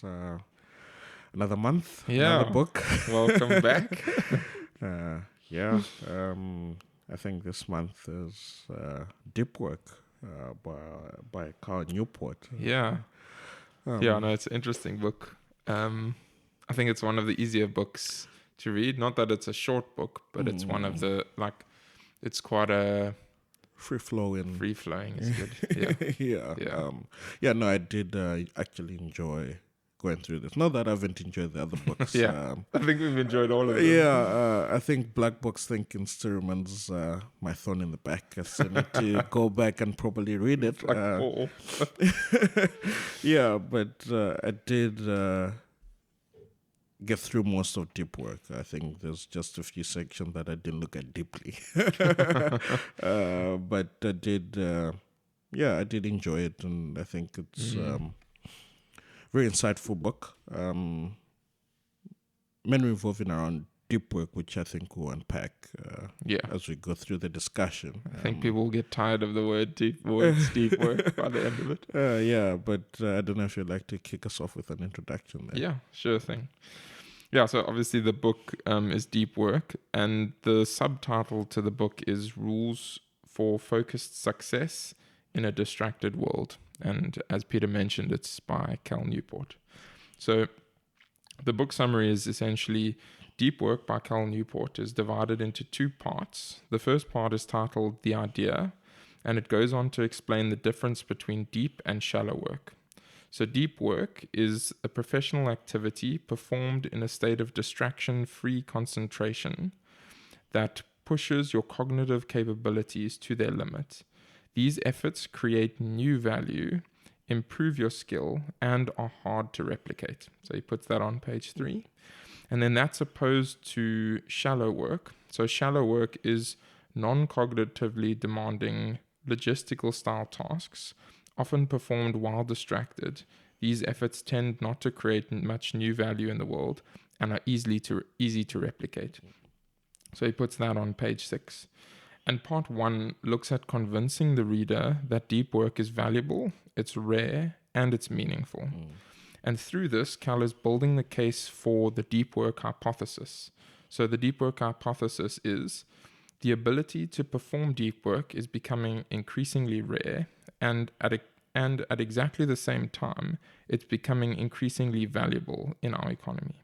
It's another month, Yeah. another book. Welcome back. Yeah. I think this month is Deep Work by Cal Newport. Yeah. No, it's an interesting book. I think it's one of the easier books to read. Not that it's a short book, but it's one of the, it's quite a... Free-flowing. Free-flowing is good. Yeah. No, I did actually enjoy going through this. Not that I haven't enjoyed the other books. I think we've enjoyed all of them. Yeah, I think Black Box Thinking still remains my thorn in the back. I still need to go back and probably read it. Like Paul. Yeah, but I did get through most of Deep Work. I think there's just a few sections that I didn't look at deeply. But I did, I did enjoy it, and I think it's very insightful book. Mainly revolving around deep work, which I think we'll unpack as we go through the discussion. I think people will get tired of the word deep work by the end of it. But I don't know if you'd like to kick us off with an introduction there. Yeah, sure thing. Yeah, so obviously the book is Deep Work, and the subtitle to the book is Rules for Focused Success in a Distracted World. And as Peter mentioned, it's by Cal Newport. So the book summary is essentially Deep Work by Cal Newport is divided into two parts. The first part is titled The Idea, and it goes on to explain the difference between deep and shallow work. So deep work is a professional activity performed in a state of distraction-free concentration that pushes your cognitive capabilities to their limit. These efforts create new value, improve your skill, and are hard to replicate. So he puts that on page 3. And then that's opposed to shallow work. So shallow work is non-cognitively demanding logistical-style tasks, often performed while distracted. These efforts tend not to create much new value in the world and are easy to replicate. So he puts that on page 6. And part 1 looks at convincing the reader that deep work is valuable, it's rare, and it's meaningful. And through this, Cal is building the case for the deep work hypothesis. So the deep work hypothesis is the ability to perform deep work is becoming increasingly rare, and at exactly the same time, it's becoming increasingly valuable in our economy.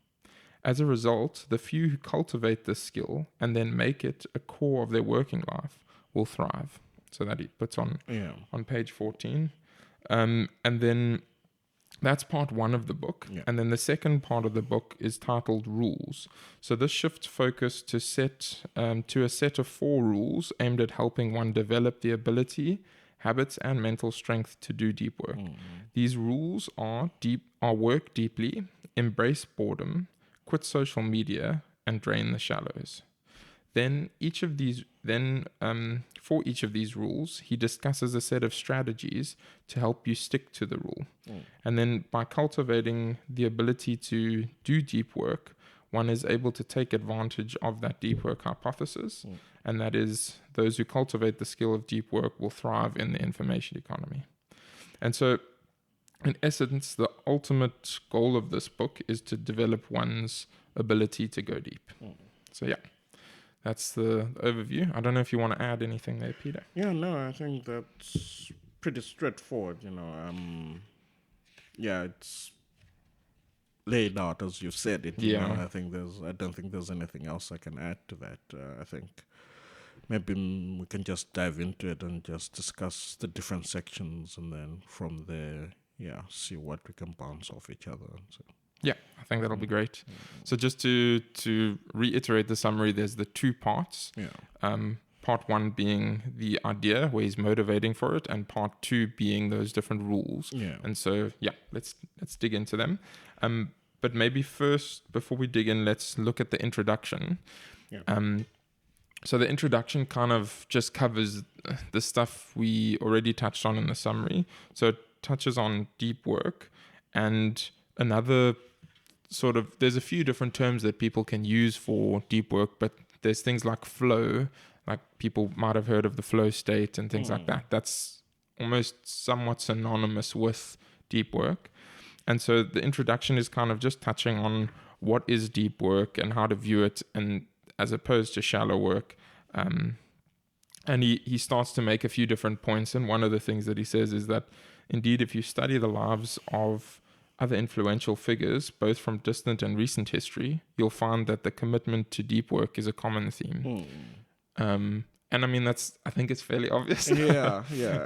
As a result, the few who cultivate this skill and then make it a core of their working life will thrive. So that he puts on page 14. And then that's part 1 of the book. Yeah. And then the second part of the book is titled Rules. So this shifts focus to a set of 4 rules aimed at helping one develop the ability, habits, and mental strength to do deep work. These rules are work deeply, embrace boredom, quit social media, and drain the shallows. For each of these rules, he discusses a set of strategies to help you stick to the rule. And then by cultivating the ability to do deep work, one is able to take advantage of that deep work hypothesis. And that is, those who cultivate the skill of deep work will thrive in the information economy. And so, in essence, the ultimate goal of this book is to develop one's ability to go deep. So yeah, that's the overview. I don't know if you want to add anything there, Peter. Yeah, no, I think that's pretty straightforward, it's laid out as you've said it. You know? I don't think there's anything else I can add to that. I think maybe we can just dive into it and just discuss the different sections, and then from there, see what we can bounce off each other. So. Yeah, I think that'll be great. So just to reiterate the summary, there's the 2 parts. Part 1 being the idea, where he's motivating for it, and part 2 being those different rules. And so, let's dig into them. But maybe first, before we dig in, let's look at the introduction. So the introduction kind of just covers the stuff we already touched on in the summary. So it touches on deep work, and another sort of, there's a few different terms that people can use for deep work, but there's things like flow, like people might have heard of the flow state and things like that. That's almost somewhat synonymous with deep work. And so the introduction is kind of just touching on what is deep work and how to view it, and as opposed to shallow work. And he starts to make a few different points. And one of the things that he says is that indeed, if you study the lives of other influential figures, both from distant and recent history, you'll find that the commitment to deep work is a common theme. And I mean, I think it's fairly obvious. Yeah.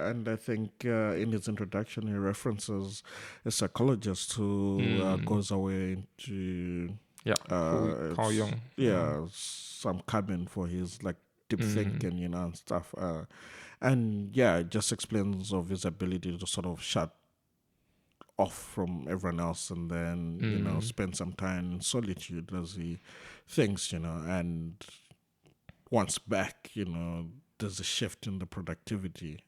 And I think in his introduction, he references a psychologist who goes away into Carl Jung. some cabin for his like deep thinking, and stuff. And it just explains of his ability to sort of shut off from everyone else and then spend some time in solitude as he thinks, and once back, there's a shift in the productivity.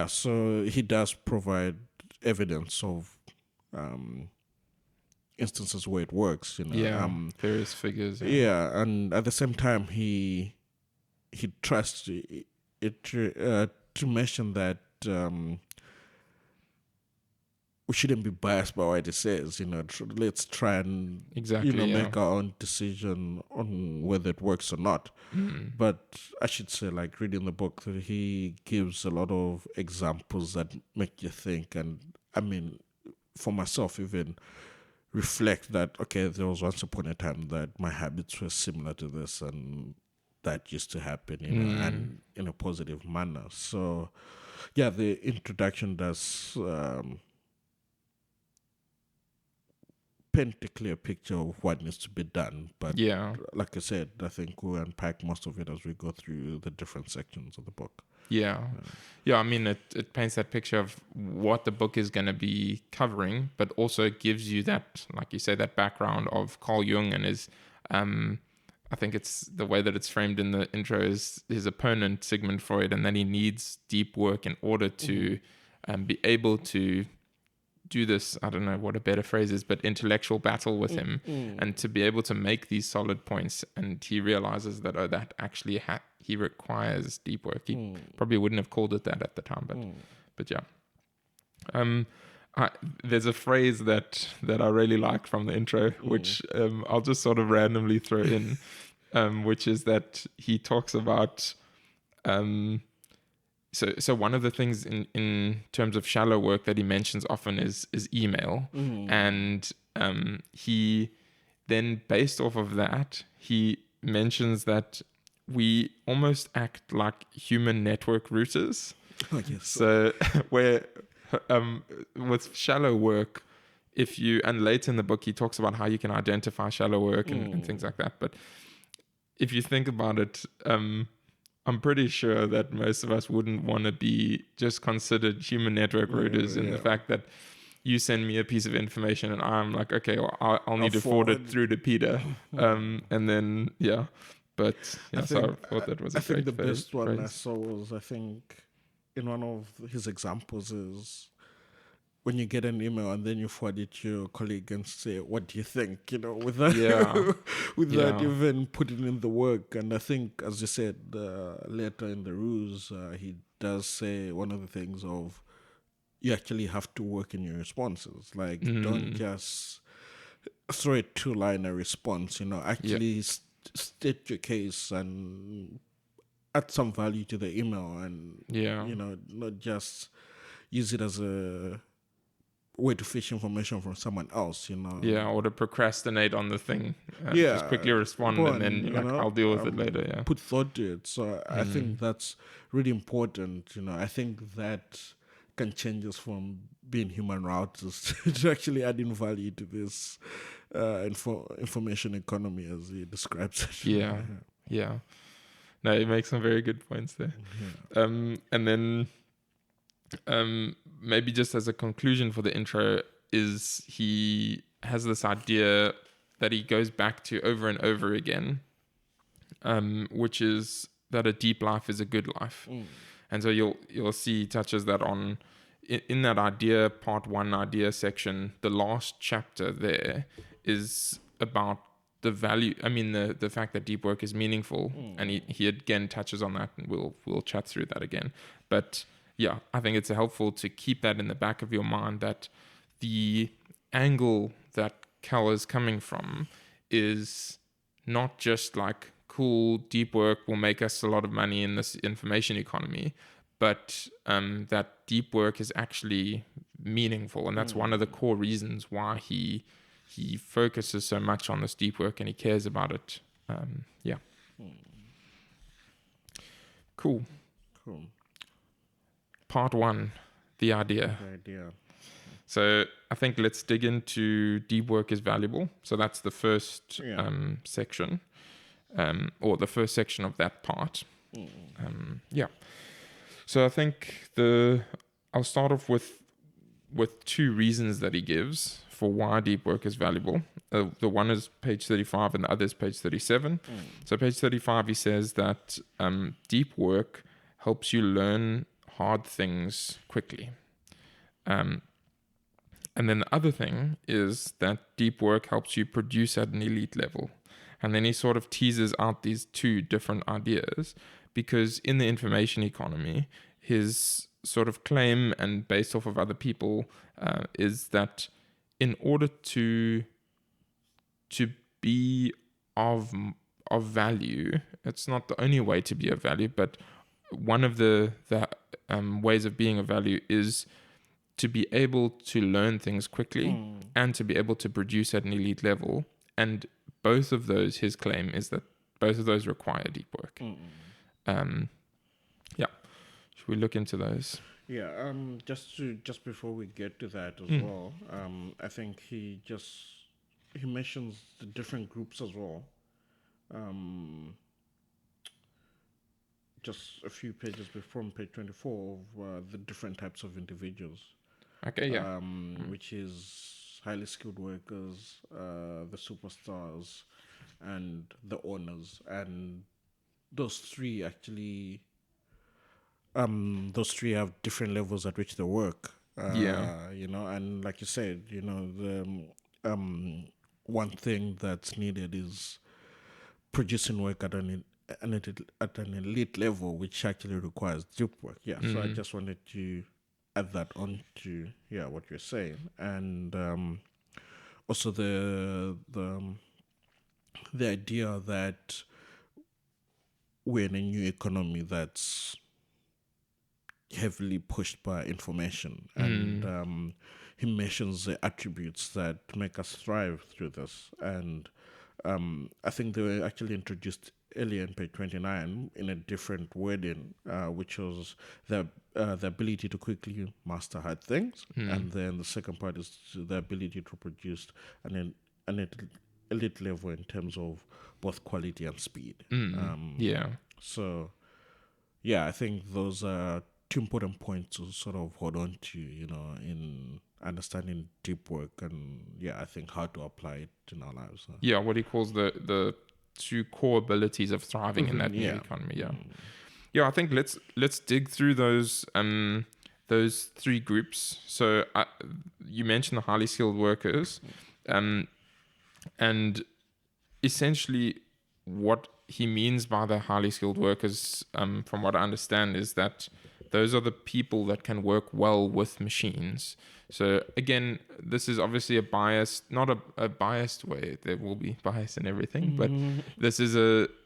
So he does provide evidence of instances where it works, various figures. And at the same time, he tries to mention that we shouldn't be biased by what it says. Let's try and make our own decision on whether it works or not. But I should say, like reading the book, he gives a lot of examples that make you think. And I mean, for myself, even reflect that, okay, there was once upon a time that my habits were similar to this, and that used to happen, and in a positive manner. So, the introduction does paint a clear picture of what needs to be done. But like I said, I think we'll unpack most of it as we go through the different sections of the book. I mean, it paints that picture of what the book is going to be covering, but also gives you that, like you say, that background of Carl Jung and his, I think it's the way that it's framed in the intro is his opponent, Sigmund Freud, and then he needs deep work in order to be able to do this, I don't know what a better phrase is, but intellectual battle with him, and to be able to make these solid points. And he realizes that that actually he requires deep work. He probably wouldn't have called it that at the time, but there's a phrase that I really like from the intro, which I'll just sort of randomly throw in, which is that he talks about So one of the things in terms of shallow work that he mentions often is email. And he then, based off of that, he mentions that we almost act like human network routers. Oh, yes. So where with shallow work, and later in the book he talks about how you can identify shallow work and things like that. But if you think about it, I'm pretty sure that most of us wouldn't want to be just considered human network routers in the fact that you send me a piece of information and I'm like, okay, well, I'll need to forward it through to Peter. And then, But I thought that was a great the best one I saw was, I think, in one of his examples is when you get an email and then you forward it to your colleague and say, what do you think? Without even putting in the work. And I think, as you said later in the rules, he does say one of the things of you actually have to work in your responses. Like, don't just throw a two-liner response, actually state your case and add some value to the email and, not just use it as a way to fish information from someone else, or to procrastinate on the thing. Just quickly respond and then I'll deal with it later. Put thought to it. So I think that's really important. I think that can change us from being human routers to actually adding value to this information economy as he describes it. No, he makes some very good points there. And then maybe just as a conclusion for the intro is he has this idea that he goes back to over and over again, which is that a deep life is a good life. And so you'll see he touches that on in that idea, part 1 idea section. The last chapter there is about the value, the fact that deep work is meaningful, and he again touches on that, and we'll chat through that again. But I think it's helpful to keep that in the back of your mind, that the angle that Cal is coming from is not just like, cool, deep work will make us a lot of money in this information economy, but that deep work is actually meaningful, and that's one of the core reasons why he focuses so much on this deep work and he cares about it. Yeah. Cool. Cool. Part 1, the idea. The idea. So I think let's dig into deep work is valuable. So that's the first section, or the first section of that part. Yeah. So I think I'll start off with 2 reasons that he gives for why deep work is valuable. The one is page 35 and the other is page 37. So page 35, he says that deep work helps you learn hard things quickly. And then the other thing is that deep work helps you produce at an elite level. And then he sort of teases out these 2 different ideas, because in the information economy, his sort of claim, and based off of other people, is that in order to be of value, it's not the only way to be of value, but one of the ways of being of value is to be able to learn things quickly and to be able to produce at an elite level. And both of those, his claim is that both of those require deep work. Yeah. Should we look into those? Yeah. Just before we get to that as well, I think he mentions the different groups as well. Just a few pages before, on page 24, of the different types of individuals. Okay, yeah. Which is highly skilled workers, the superstars, and the owners. And those 3 actually, those 3 have different levels at which they work. And like you said, the one thing that's needed is producing work at an elite level, which actually requires deep work. Yeah. So I just wanted to add that on to what you're saying, and also the idea that we're in a new economy that's heavily pushed by information, and he mentions the attributes that make us thrive through this, and I think they were actually introduced earlier in page 29 in a different wording, which was the ability to quickly master hard things, and then the second part is the ability to produce an elite level in terms of both quality and speed. So, I think those are 2 important points to sort of hold on to, in understanding deep work, and I think how to apply it in our lives. Yeah, what he calls the 2 core abilities of thriving in that new economy. Yeah, I think let's dig through those 3 groups. So you mentioned the highly skilled workers, and essentially what he means by the highly skilled workers, from what I understand, is that those are the people that can work well with machines. So again, this is obviously not a biased way. There will be bias in everything, but this is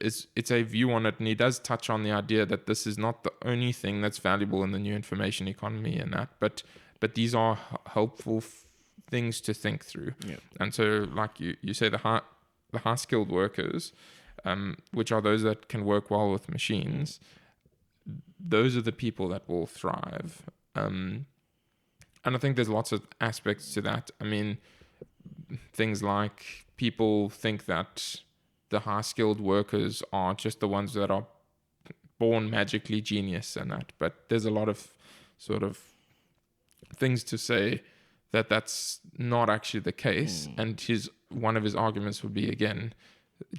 it's a view on it, and he does touch on the idea that this is not the only thing that's valuable in the new information economy, and that, but these are helpful things to think through. And so, like you say, the high skilled workers, which are those that can work well with machines, those are the people that will thrive. And I think there's lots of aspects to that. I mean, things like people think that the high skilled workers are just the ones that are born magically genius and that, but there's a lot of sort of things to say that that's not actually the case. And one of his arguments would be, again,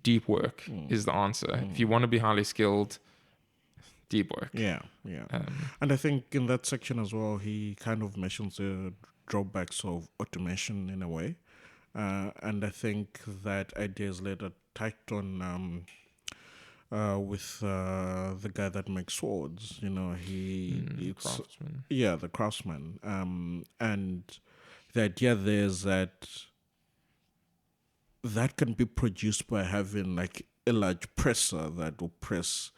deep work is the answer. If you want to be highly skilled, deep work. And I think in that section as well, he kind of mentions the drawbacks of automation in a way, and I think that idea is later touched on with the guy that makes swords. It's Craftsman. the craftsman, and the idea there is that can be produced by having like a large presser that will press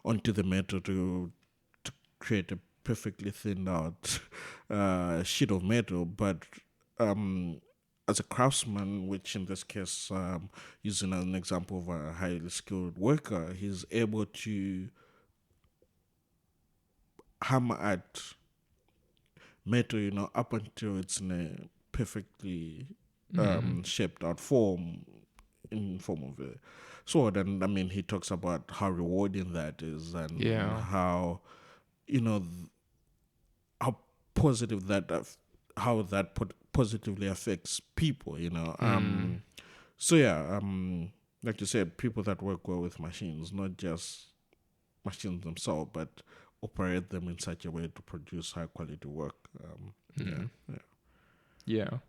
onto the metal to create a perfectly thinned out sheet of metal. But as a craftsman, which in this case, using an example of a highly skilled worker, he's able to hammer at metal, up until it's in a perfectly shaped out form, in form of a sword. And I mean, he talks about how rewarding that is, and Yeah. how how positive how that positively affects people. So yeah, like you said, people that work well with machines, not just machines themselves, but operate them in such a way to produce high quality work. Yeah, yeah, Yeah.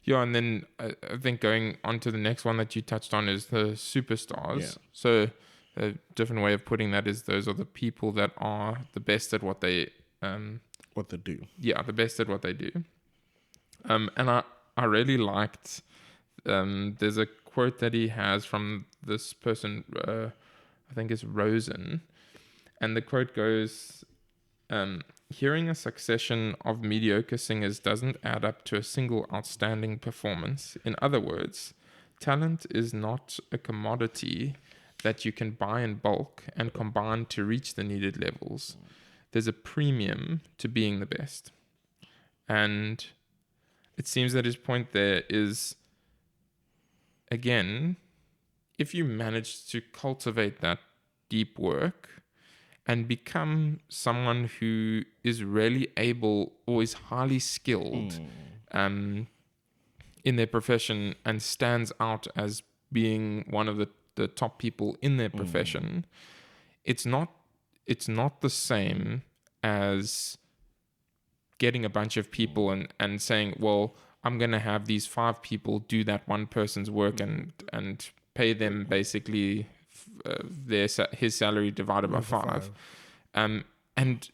Yeah, and then I think going on to the next one that you touched on is the yeah. superstars. So a different way of putting that is those are the people that are the best at what they What they do. the best at what they do. And I really liked there's a quote that he has from this person, I think it's Rosen, and the quote goes, hearing a succession of mediocre singers doesn't add up to a single outstanding performance. In other words, talent is not a commodity that you can buy in bulk and combine to reach the needed levels. There's a premium to being the best. And it seems that his point there is, again, if you manage to cultivate that deep work and become someone who is really able or is highly skilled in their profession and stands out as being one of the top people in their profession, it's not the same as getting a bunch of people and saying, well, I'm going to have these 5 people do that one person's work and pay them basically his salary divided by 5. And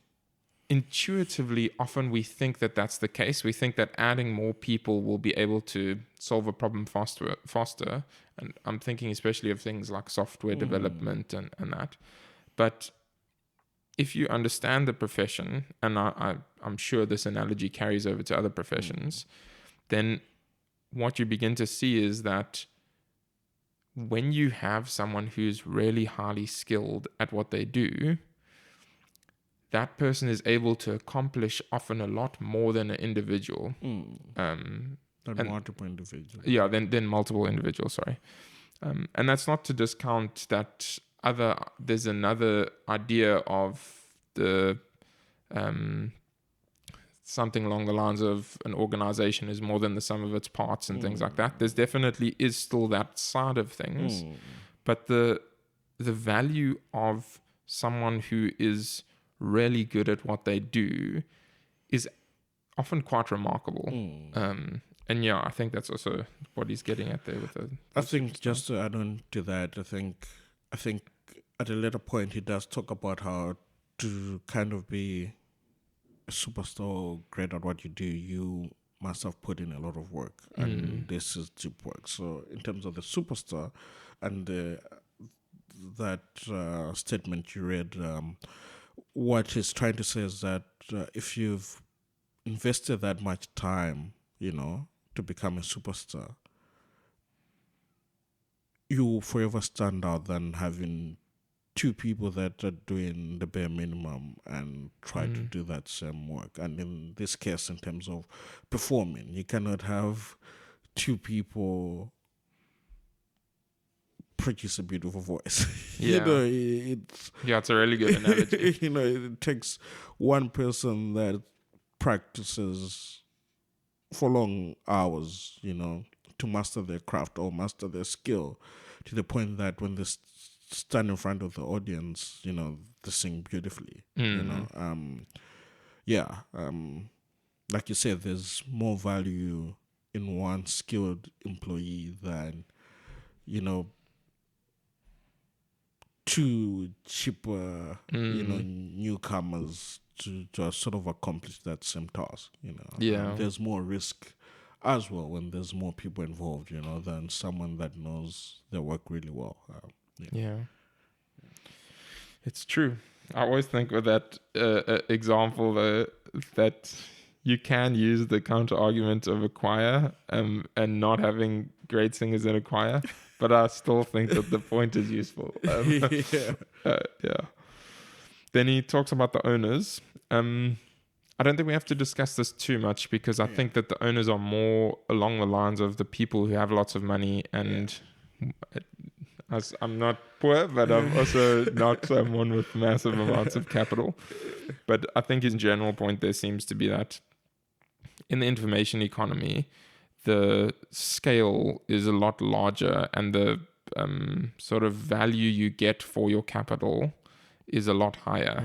intuitively, often we think that that's the case. We think that adding more people will be able to solve a problem faster. And I'm thinking especially of things like software development and that. But if you understand the profession, and I'm sure this analogy carries over to other professions, then what you begin to see is that when you have someone who's really highly skilled at what they do, that person is able to accomplish often a lot more than an individual. Than multiple individuals. Yeah, than multiple individuals, sorry. And that's not to discount that there's another idea of the something along the lines of an organization is more than the sum of its parts and things like that. There's definitely is still that side of things, but the value of someone who is really good at what they do is often quite remarkable. And yeah, I think that's also what he's getting at there with the I think just to add on to that, I think at a later point he does talk about how to kind of be a superstar, great at what you do, you must have put in a lot of work, and this is deep work. So in terms of the superstar and that statement you read, what he's trying to say is that if you've invested that much time, to become a superstar, you forever stand out than having 2 people that are doing the bare minimum and try to do that same work. And in this case, in terms of performing, you cannot have 2 people produce a beautiful voice. Yeah. It's a really good analogy. It takes one person that practices for long hours, to master their craft or master their skill to the point that when they stand in front of the audience, they sing beautifully. Like you said, there's more value in one skilled employee than, 2 cheaper, newcomers to sort of accomplish that same task. Yeah. There's more risk as well when there's more people involved, than someone that knows their work really well. Yeah. It's true. I always think with that example that you can use the counter argument of a choir and not having great singers in a choir, but I still think that the point is useful. Yeah. Yeah. Then he talks about the owners. I don't think we have to discuss this too much because I think that the owners are more along the lines of the people who have lots of money and. As I'm not poor, but I'm also not someone with massive amounts of capital. But I think in general point, there seems to be that in the information economy, the scale is a lot larger and the sort of value you get for your capital is a lot higher.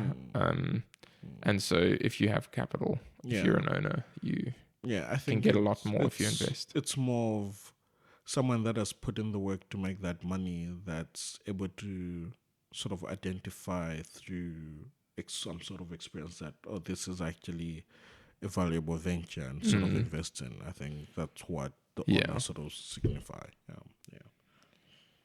And so if you have capital, if you're an owner, you I think can get a lot more if you invest. It's more of someone that has put in the work to make that money that's able to sort of identify through some sort of experience that, oh, this is actually a valuable venture and sort of invest in. I think that's what the owner sort of signify.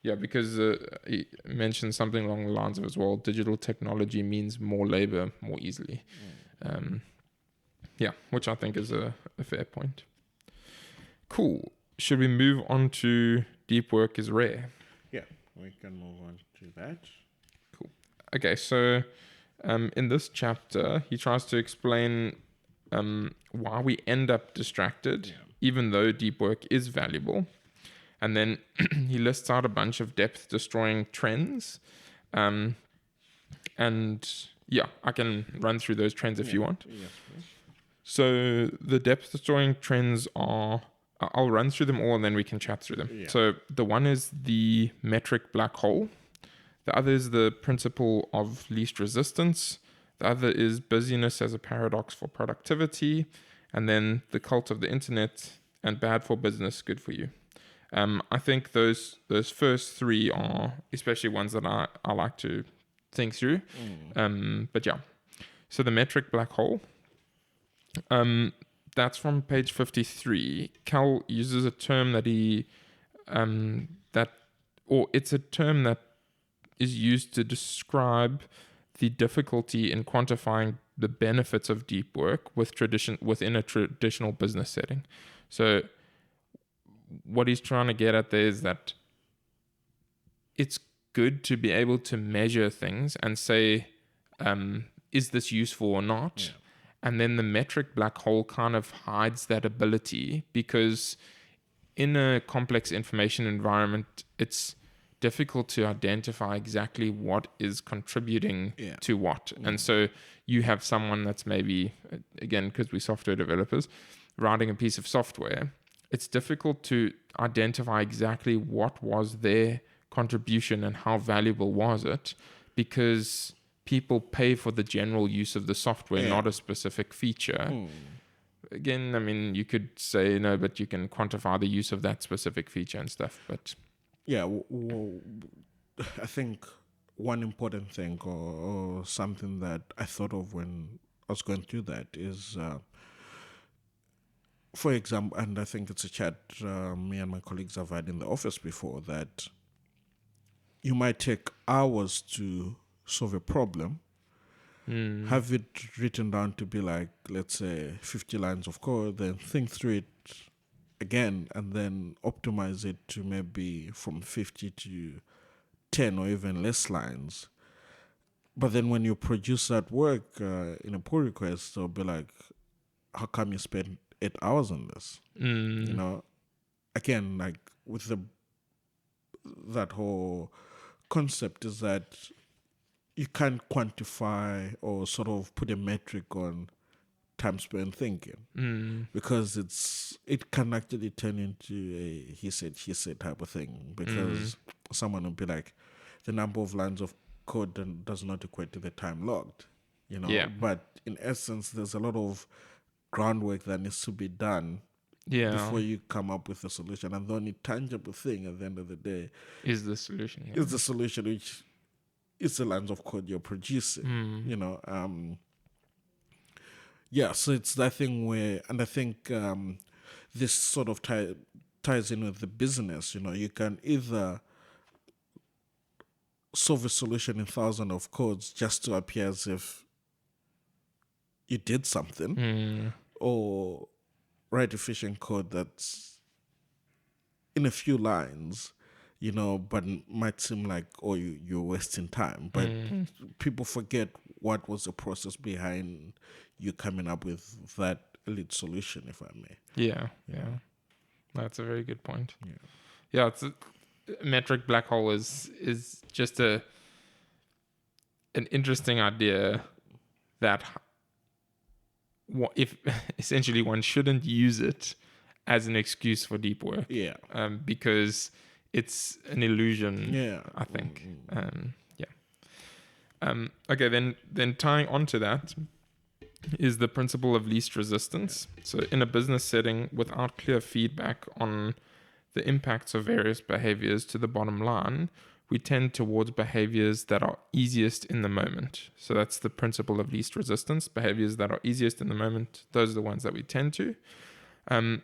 Yeah, because he mentioned something along the lines of as well, digital technology means more labor more easily. Which I think is a fair point. Cool. Should we move on to deep work is rare? Yeah, we can move on to that. Cool. Okay, so in this chapter, he tries to explain why we end up distracted, even though deep work is valuable. And then he lists out a bunch of depth-destroying trends. And I can run through those trends if you want. Yes, please. So the depth-destroying trends are... I'll run through them all and then we can chat through them. Yeah. So the one is the metric black hole. The other is the principle of least resistance. The other is busyness as a paradox for productivity. And then the cult of the internet and bad for business, good for you. I think those first three are especially ones that I like to think through. But yeah. So the metric black hole. That's from page 53. Cal uses a term that it's a term that is used to describe the difficulty in quantifying the benefits of deep work within a traditional business setting. So what he's trying to get at there is that it's good to be able to measure things and say, is this useful or not? Yeah. And then the metric black hole kind of hides that ability because in a complex information environment, it's difficult to identify exactly what is contributing to what. And so you have someone that's maybe, again, because we're software developers, writing a piece of software. It's difficult to identify exactly what was their contribution and how valuable was it because people pay for the general use of the software, not a specific feature. Again, I mean, you could say, no, but you can quantify the use of that specific feature and stuff. But yeah, I think one important thing or something that I thought of when I was going through that is, for example, and I think it's a chat me and my colleagues have had in the office before, that you might take hours to solve a problem, have it written down to be like, let's say, 50 lines of code, then think through it again and then optimize it to maybe from 50 to 10 or even less lines. But then when you produce that work in a pull request, they'll be like, how come you spent 8 hours on this? Again, like with that whole concept is that you can't quantify or sort of put a metric on time spent thinking because it can actually turn into a he said, she said type of thing because someone will be like, the number of lines of code does not equate to the time logged, but in essence, there's a lot of groundwork that needs to be done before you come up with a solution. And the only tangible thing at the end of the day is the solution. Is the solution, which is the lines of code you're producing. Yeah, so it's that thing where, and I think this sort of ties in with the business. You can either solve a solution in thousands of codes just to appear as if you did something, or write efficient code that's in a few lines, but might seem like, oh, you're wasting time. But people forget what was the process behind you coming up with that elite solution, if I may. Yeah. That's a very good point. Yeah, it's a metric black hole is just an interesting idea that if essentially one shouldn't use it as an excuse for deep work. Yeah. Because it's an illusion. Yeah. I think. Okay, then tying onto that is the principle of least resistance. So in a business setting, without clear feedback on the impacts of various behaviors to the bottom line, we tend towards behaviors that are easiest in the moment. So that's the principle of least resistance. Behaviors that are easiest in the moment, those are the ones that we tend to. And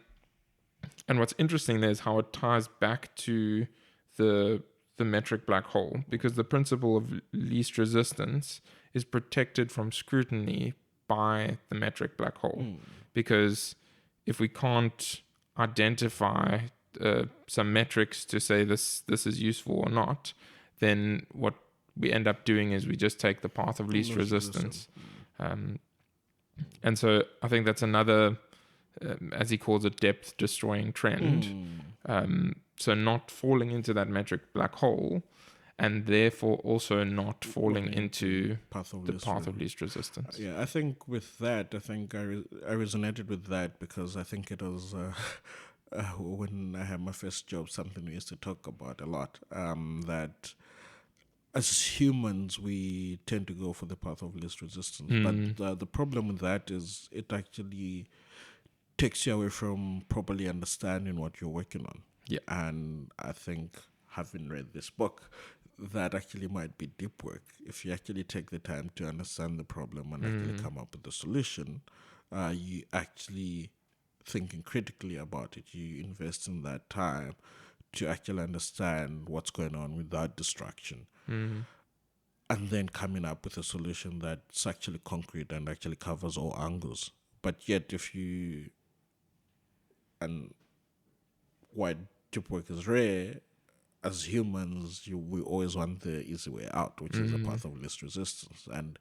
what's interesting there is how it ties back to the metric black hole, because the principle of least resistance is protected from scrutiny by the metric black hole. Because if we can't identify some metrics to say this is useful or not, then what we end up doing is we just take the path of least resistance. And so I think that's another, as he calls it, depth destroying trend. So not falling into that metric black hole, and therefore also not falling into the path of least resistance. Yeah, I think with that, I resonated with that because I think it was when I had my first job, something we used to talk about a lot, that as humans, we tend to go for the path of least resistance. But the problem with that is it actually takes you away from properly understanding what you're working on. Yeah. And I think, having read this book, that actually might be deep work. If you actually take the time to understand the problem and actually come up with a solution, you actually thinking critically about it. You invest in that time to actually understand what's going on without distraction. And then coming up with a solution that's actually concrete and actually covers all angles. But yet, and why deep work is rare, as humans, we always want the easy way out, which is the path of least resistance. And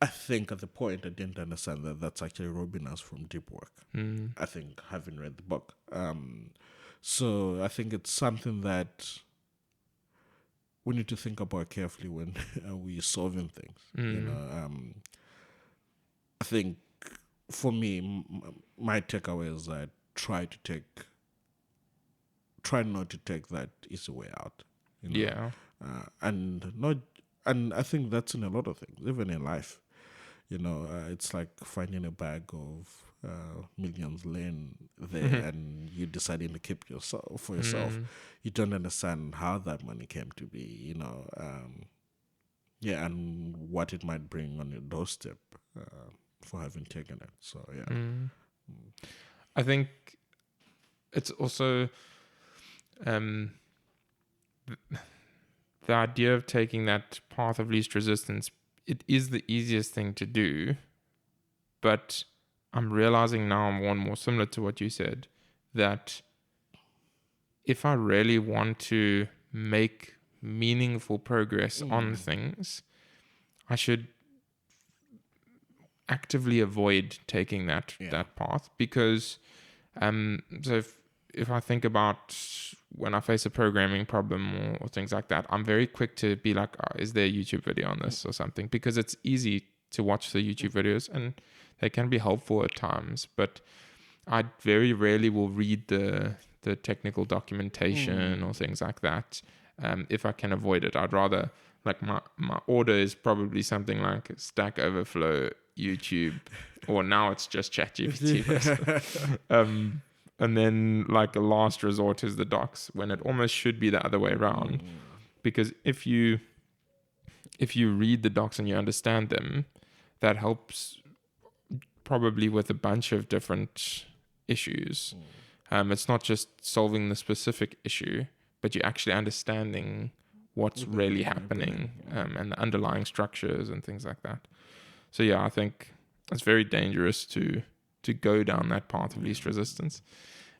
I think at the point I didn't understand that that's actually robbing us from deep work. I think, having read the book. So I think it's something that we need to think about carefully when we're solving things. I think for me, my takeaway is that try not to take that easy way out. And I think that's in a lot of things, even in life. It's like finding a bag of millions laying there and you deciding to keep for yourself. You don't understand how that money came to be, and what it might bring on your doorstep for having taken it. So, yeah. I think it's also the idea of taking that path of least resistance. It is the easiest thing to do, but I'm realizing now, more and more similar to what you said, that if I really want to make meaningful progress on things, I should actively avoid taking that path. Because so if I think about when I face a programming problem or things like that, I'm very quick to be like, is there a YouTube video on this or something? Because it's easy to watch the YouTube videos and they can be helpful at times, but I very rarely will read the technical documentation or things like that. If I can avoid it, I'd rather, like, my order is probably something like Stack Overflow, YouTube, or now it's just ChatGPT. And then, like, a last resort is the docs, when it almost should be the other way around. Because if you read the docs and you understand them, that helps probably with a bunch of different issues. It's not just solving the specific issue, but you're actually understanding what's really happening, and the underlying structures and things like that. So yeah, I think it's very dangerous to go down that path of least resistance.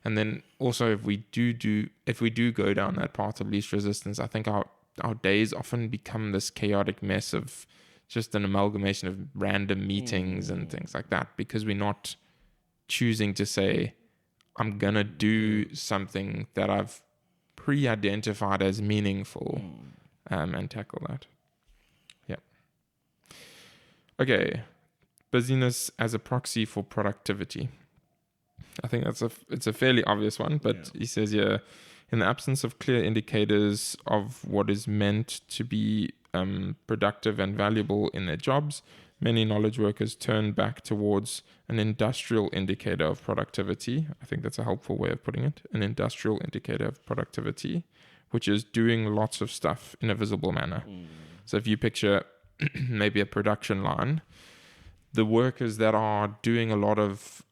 And then also if we do go down that path of least resistance, I think our days often become this chaotic mess of just an amalgamation of random meetings and things like that, because we're not choosing to say, I'm gonna do something that I've pre-identified as meaningful, and tackle that. Yeah. Okay. Busyness as a proxy for productivity. I think it's a fairly obvious one, but he says here, in the absence of clear indicators of what is meant to be productive and valuable in their jobs, many knowledge workers turn back towards an industrial indicator of productivity. I think that's a helpful way of putting it. An industrial indicator of productivity, which is doing lots of stuff in a visible manner. So if you picture maybe a production line, the workers that are doing a lot of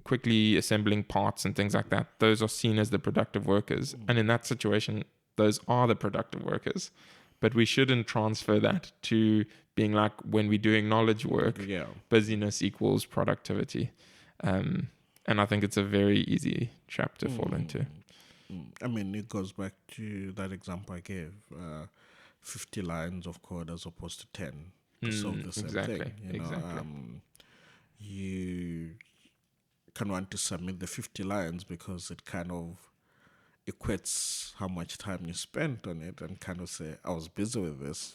quickly assembling parts and things like that, those are seen as the productive workers. And in that situation, those are the productive workers. But we shouldn't transfer that to being like when we're doing knowledge work, busyness equals productivity. And I think it's a very easy trap to fall into. I mean, it goes back to that example I gave, 50 lines of code as opposed to 10 to solve the same thing. You know, you can want to submit the 50 lines because it kind of equates how much time you spent on it, and kind of say, I was busy with this,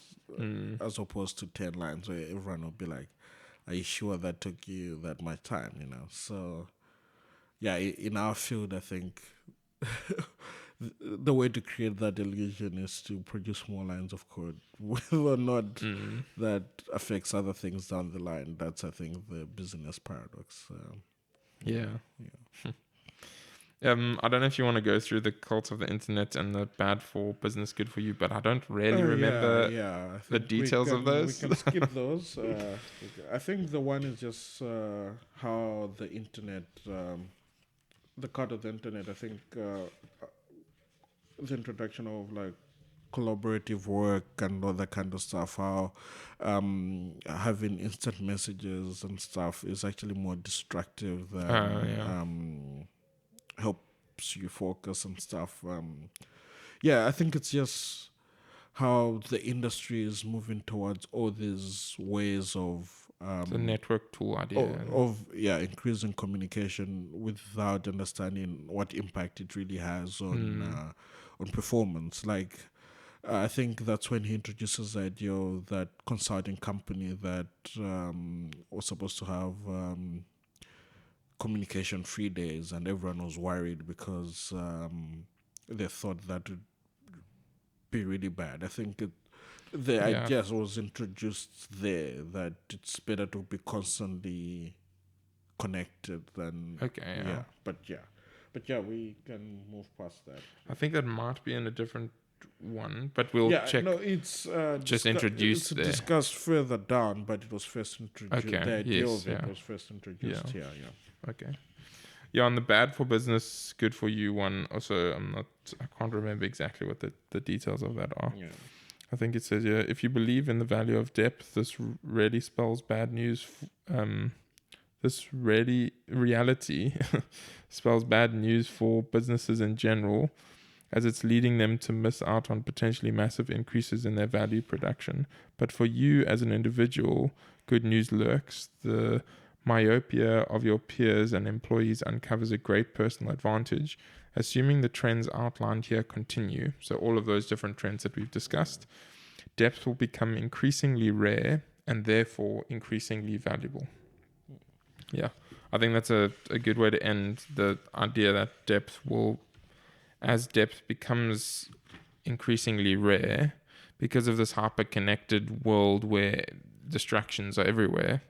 as opposed to 10 lines where everyone will be like, are you sure that took you that much time, you know? So yeah, in our field, I think the way to create that illusion is to produce more lines of code, whether or not that affects other things down the line. That's, I think, the business paradox. Yeah. I don't know if you want to go through the cult of the internet and the bad for business, good for you, but I don't really remember the details of those. We can skip those. I think the one is just how the internet, the cult of the internet, I think the introduction of like collaborative work and all that kind of stuff, how having instant messages and stuff is actually more destructive than helps you focus and stuff. I think it's just how the industry is moving towards all these ways of the network tool idea of increasing communication without understanding what impact it really has on performance. Like I think that's when he introduces the idea of that consulting company that was supposed to have communication free days, and everyone was worried because they thought that would be really bad. I think the idea was introduced there that it's better to be constantly connected than but we can move past that. I think that might be in a different one, but we'll check. No, it's just introduced there. Discussed further down, but it was first introduced. Okay. The idea of it was first introduced here. Okay. Yeah, on the bad for business, good for you one. Also, I can't remember exactly what the details of that are. Yeah. I think it says, if you believe in the value of depth, this really spells bad news. Reality spells bad news for businesses in general, as it's leading them to miss out on potentially massive increases in their value production. But for you as an individual, good news lurks. The myopia of your peers and employees uncovers a great personal advantage, assuming the trends outlined here continue. So all of those different trends that we've discussed, depth will become increasingly rare and therefore increasingly valuable. Yeah, I think that's a good way to end the idea that as depth becomes increasingly rare, because of this hyper-connected world where distractions are everywhere,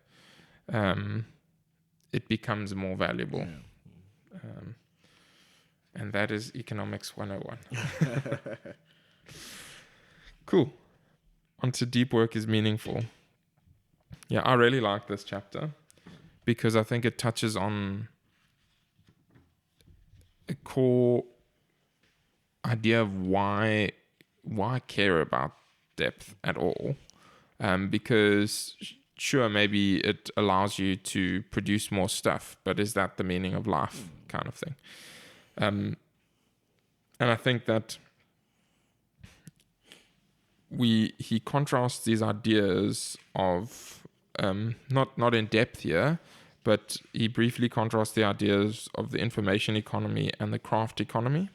it becomes more valuable. And that is Economics 101. Cool. On to deep work is meaningful. Yeah, I really like this chapter because I think it touches on a core idea of why care about depth at all. Because sure, maybe it allows you to produce more stuff, but is that the meaning of life, kind of thing? And I think that he contrasts these ideas of not in depth here, but he briefly contrasts the ideas of the information economy and the craft economy.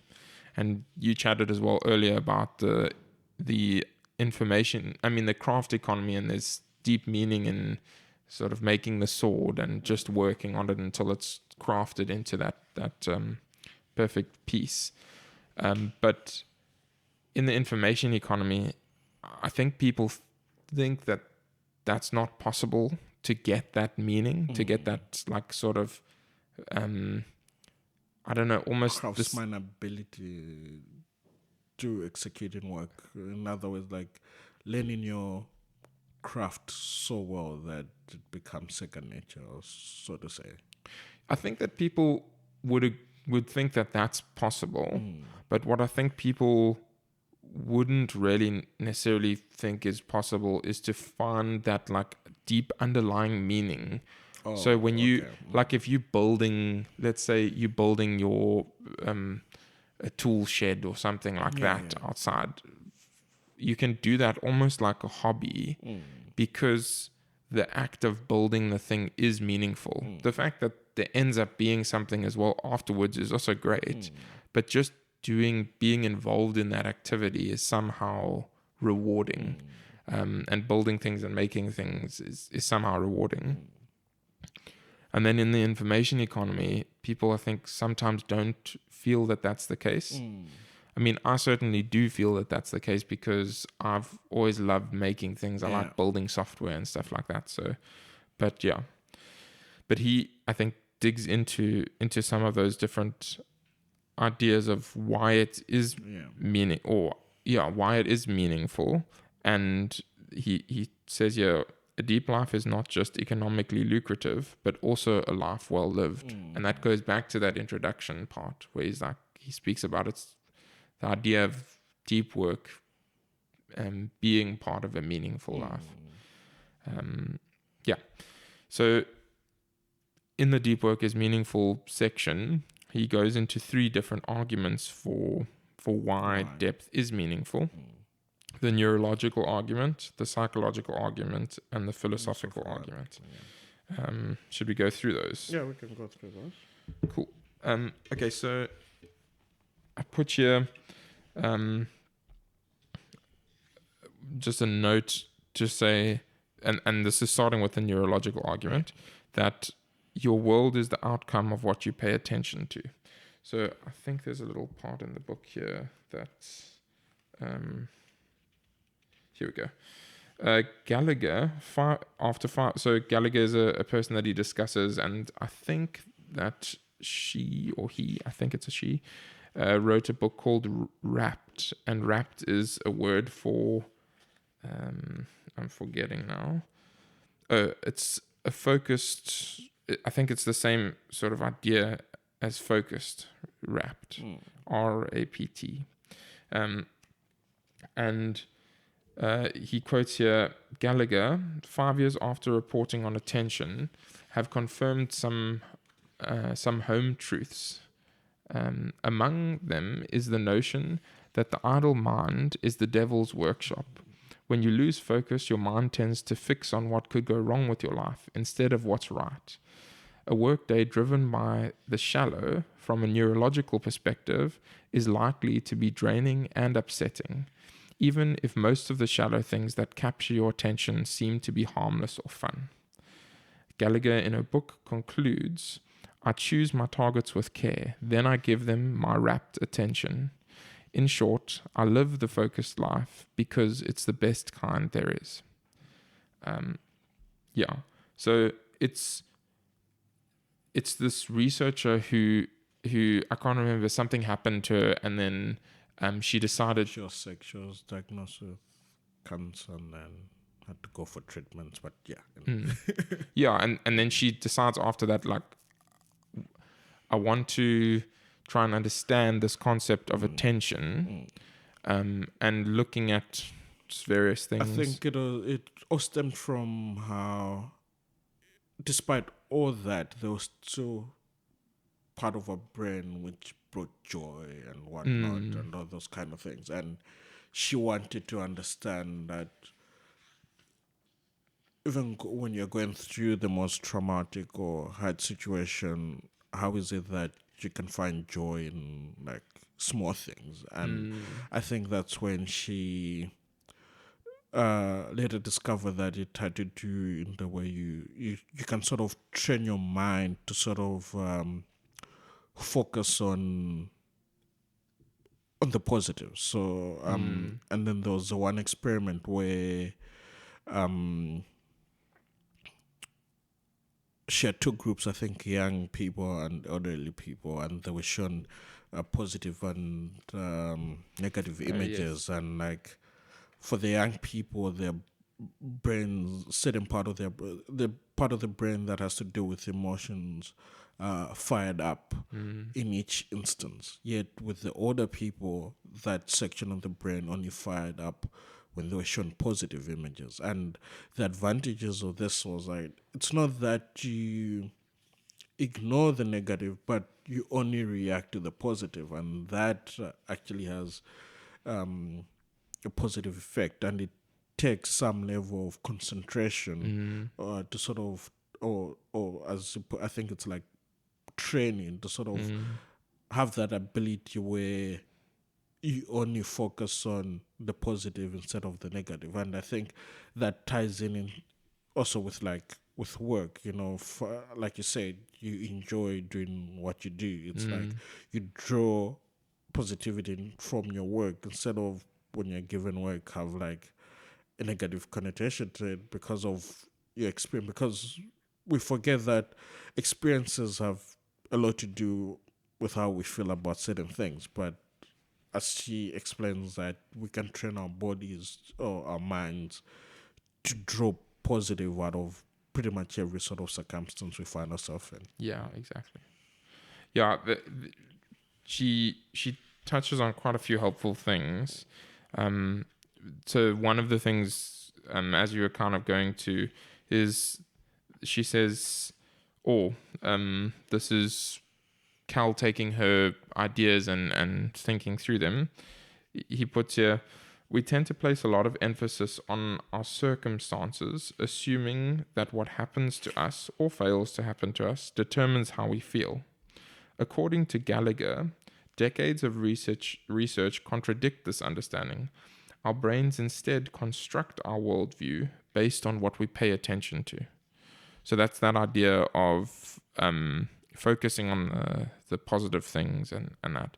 And you chatted as well earlier about the information, the craft economy, and there's deep meaning in sort of making the sword and just working on it until it's crafted into that perfect piece. But in the information economy, I think people think that that's not possible to get that meaning, to get that like sort of I don't know, almost craftsman ability to executing work. In other words, like learning your craft so well that it becomes second nature, or so to say. I think that people would think that that's possible, but what I think people wouldn't really necessarily think is possible is to find that like deep underlying meaning. So when you like, if you building, let's say you building your a tool shed or something like that outside, you can do that almost like a hobby because the act of building the thing is meaningful. The fact that there ends up being something as well afterwards is also great, but just being involved in that activity is somehow rewarding. And building things and making things is somehow rewarding. And then in the information economy, people, I think, sometimes don't feel that that's the case. I mean, I certainly do feel that that's the case because I've always loved making things. I like building software and stuff like that. So, but yeah. But he, I think, digs into some of those different ideas of why it is why it is meaningful. And he says, a deep life is not just economically lucrative, but also a life well lived. And that goes back to that introduction part where he speaks about the idea of deep work being part of a meaningful life. So in the deep work is meaningful section, he goes into 3 different arguments for why depth is meaningful. The neurological argument, the psychological argument, and the philosophical argument. Should we go through those? Yeah, we can go through those. Cool. Okay, so I put here just a note to say, and this is starting with the neurological argument, that your world is the outcome of what you pay attention to. So I think there's a little part in the book here that's... here we go. Gallagher, so Gallagher is a person that he discusses, and I think that she or he, I think it's a she, wrote a book called Wrapped, and wrapped is a word for, I'm forgetting now. It's a focused, I think it's the same sort of idea as focused, wrapped, R-A-P-T. And he quotes here, Gallagher, 5 years after reporting on attention, have confirmed some home truths. Among them is the notion that the idle mind is the devil's workshop. When you lose focus, your mind tends to fix on what could go wrong with your life instead of what's right. A workday driven by the shallow, from a neurological perspective, is likely to be draining and upsetting, even if most of the shallow things that capture your attention seem to be harmless or fun. Gallagher in her book concludes, I choose my targets with care, then I give them my rapt attention. In short, I live the focused life because it's the best kind there is. So it's this researcher who I can't remember, something happened to her, and then she decided she was sick. She was diagnosed with cancer, and then had to go for treatments, but yeah. Yeah, and then she decides after that, like, I want to try and understand this concept of attention, and looking at just various I things. think it all stemmed from how, despite all that, there was still part of her brain which brought joy and whatnot and all those kind of things. And she wanted to understand that even when you're going through the most traumatic or hard situation, how is it that you can find joy in like small things? And I think that's when she later discovered that it had to do in the way you can sort of train your mind to sort of focus on the positive. So and then there was one experiment where um she had two groups, I think young people and elderly people, and they were shown positive and negative images. Yes. And like for the young people, their brains, certain part of the part of the brain that has to do with emotions, fired up in each instance. Yet with the older people, that section of the brain only fired up when they were shown positive images. And the advantages of this was like, it's not that you ignore the negative, but you only react to the positive, and that actually has a positive effect, and it takes some level of concentration to sort of, or I think it's like training to sort of have that ability where you only focus on the positive instead of the negative. And I think that ties in also with like with work, like you said, you enjoy doing what you do. It's like you draw positivity from your work instead of when you're given work have like a negative connotation to it because of your experience. Because we forget that experiences have a lot to do with how we feel about certain things. But as she explains, that we can train our bodies or our minds to draw positive out of pretty much every sort of circumstance we find ourselves in. Yeah, exactly. Yeah, she touches on quite a few helpful things. So one of the things, as you were kind of going to, is she says, this is Cal taking her ideas and thinking through them. He puts here, we tend to place a lot of emphasis on our circumstances, assuming that what happens to us or fails to happen to us determines how we feel. According to Gallagher, decades of research contradict this understanding. Our brains instead construct our worldview based on what we pay attention to. So that's that idea of focusing on the positive things and that.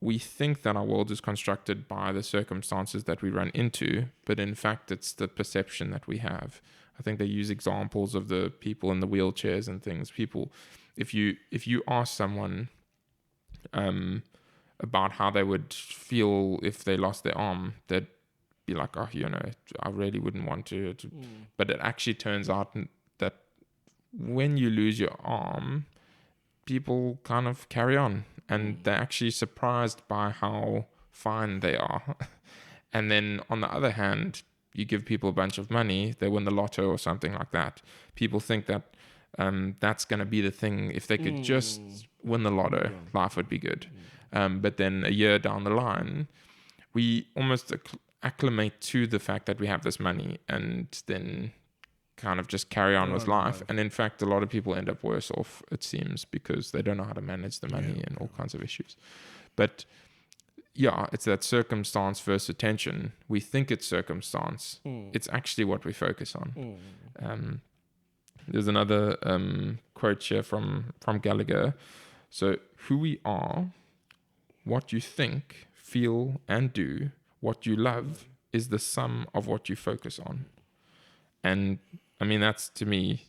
We think that our world is constructed by the circumstances that we run into, but in fact, it's the perception that we have. I think they use examples of the people in the wheelchairs and things. People, if you ask someone about how they would feel if they lost their arm, they'd be like, oh, I really wouldn't want to. But it actually turns out that when you lose your arm, people kind of carry on, and they're actually surprised by how fine they are. And then on the other hand, you give people a bunch of money, they win the lotto or something like that. People think that that's going to be the thing. If they could just win the lotto, life would be good. But then a year down the line, we almost acclimate to the fact that we have this money, and then kind of just carry on with life. And in fact, a lot of people end up worse off, it seems, because they don't know how to manage the money and all kinds of issues. But yeah, it's that circumstance versus attention. We think it's circumstance. It's actually what we focus on. There's another quote here from Gallagher. So, who we are, what you think, feel, and do, what you love, is the sum of what you focus on. And I mean, that's to me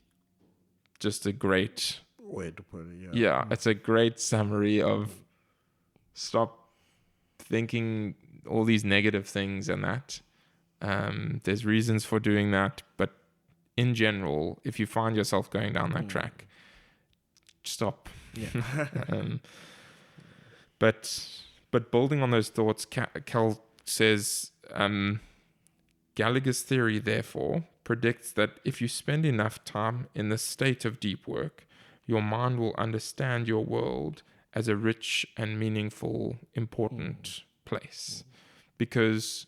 just a great way to put it. Yeah, it's a great summary of stop thinking all these negative things and that. There's reasons for doing that, but in general, if you find yourself going down that track, stop. Yeah. But building on those thoughts, Cal says, Gallagher's theory, therefore, predicts that if you spend enough time in the state of deep work, your mind will understand your world as a rich and meaningful, important place. Because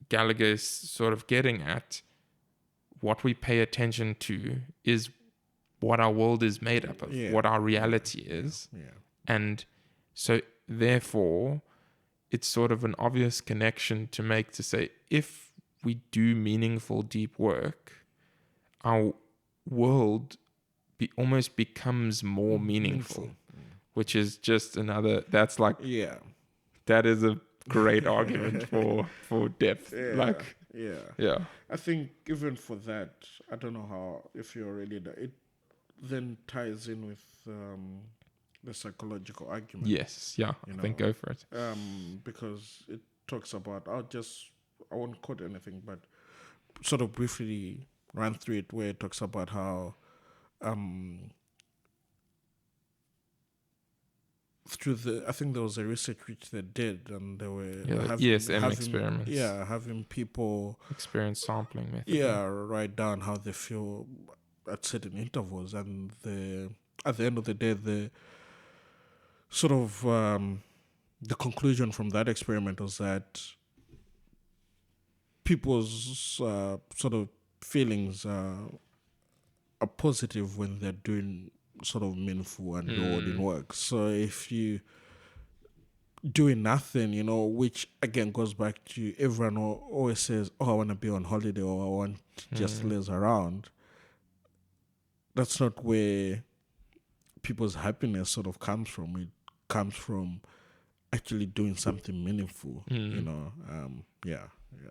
Gallagher is sort of getting at what we pay attention to is what our world is made up of, what our reality is. And so, therefore, it's sort of an obvious connection to make to say, if we do meaningful, deep work, our world almost becomes more meaningful, which is just another, that's like, that is a great argument for depth. I think even for that, I don't know how, if you're already there, it then ties in with the psychological argument. Yes, I think go for it. Because it talks about, I won't quote anything, but sort of briefly run through it, where it talks about how I think there was a research which they did, and they were ESM experiments. Having people experience sampling method. Write down how they feel at certain intervals, and at the end of the day, the sort of the conclusion from that experiment was that people's sort of feelings are positive when they're doing sort of meaningful and rewarding work. So if you doing nothing, which again goes back to everyone always says, I want to be on holiday, or I want to just laze around. That's not where people's happiness sort of comes from. It comes from actually doing something meaningful,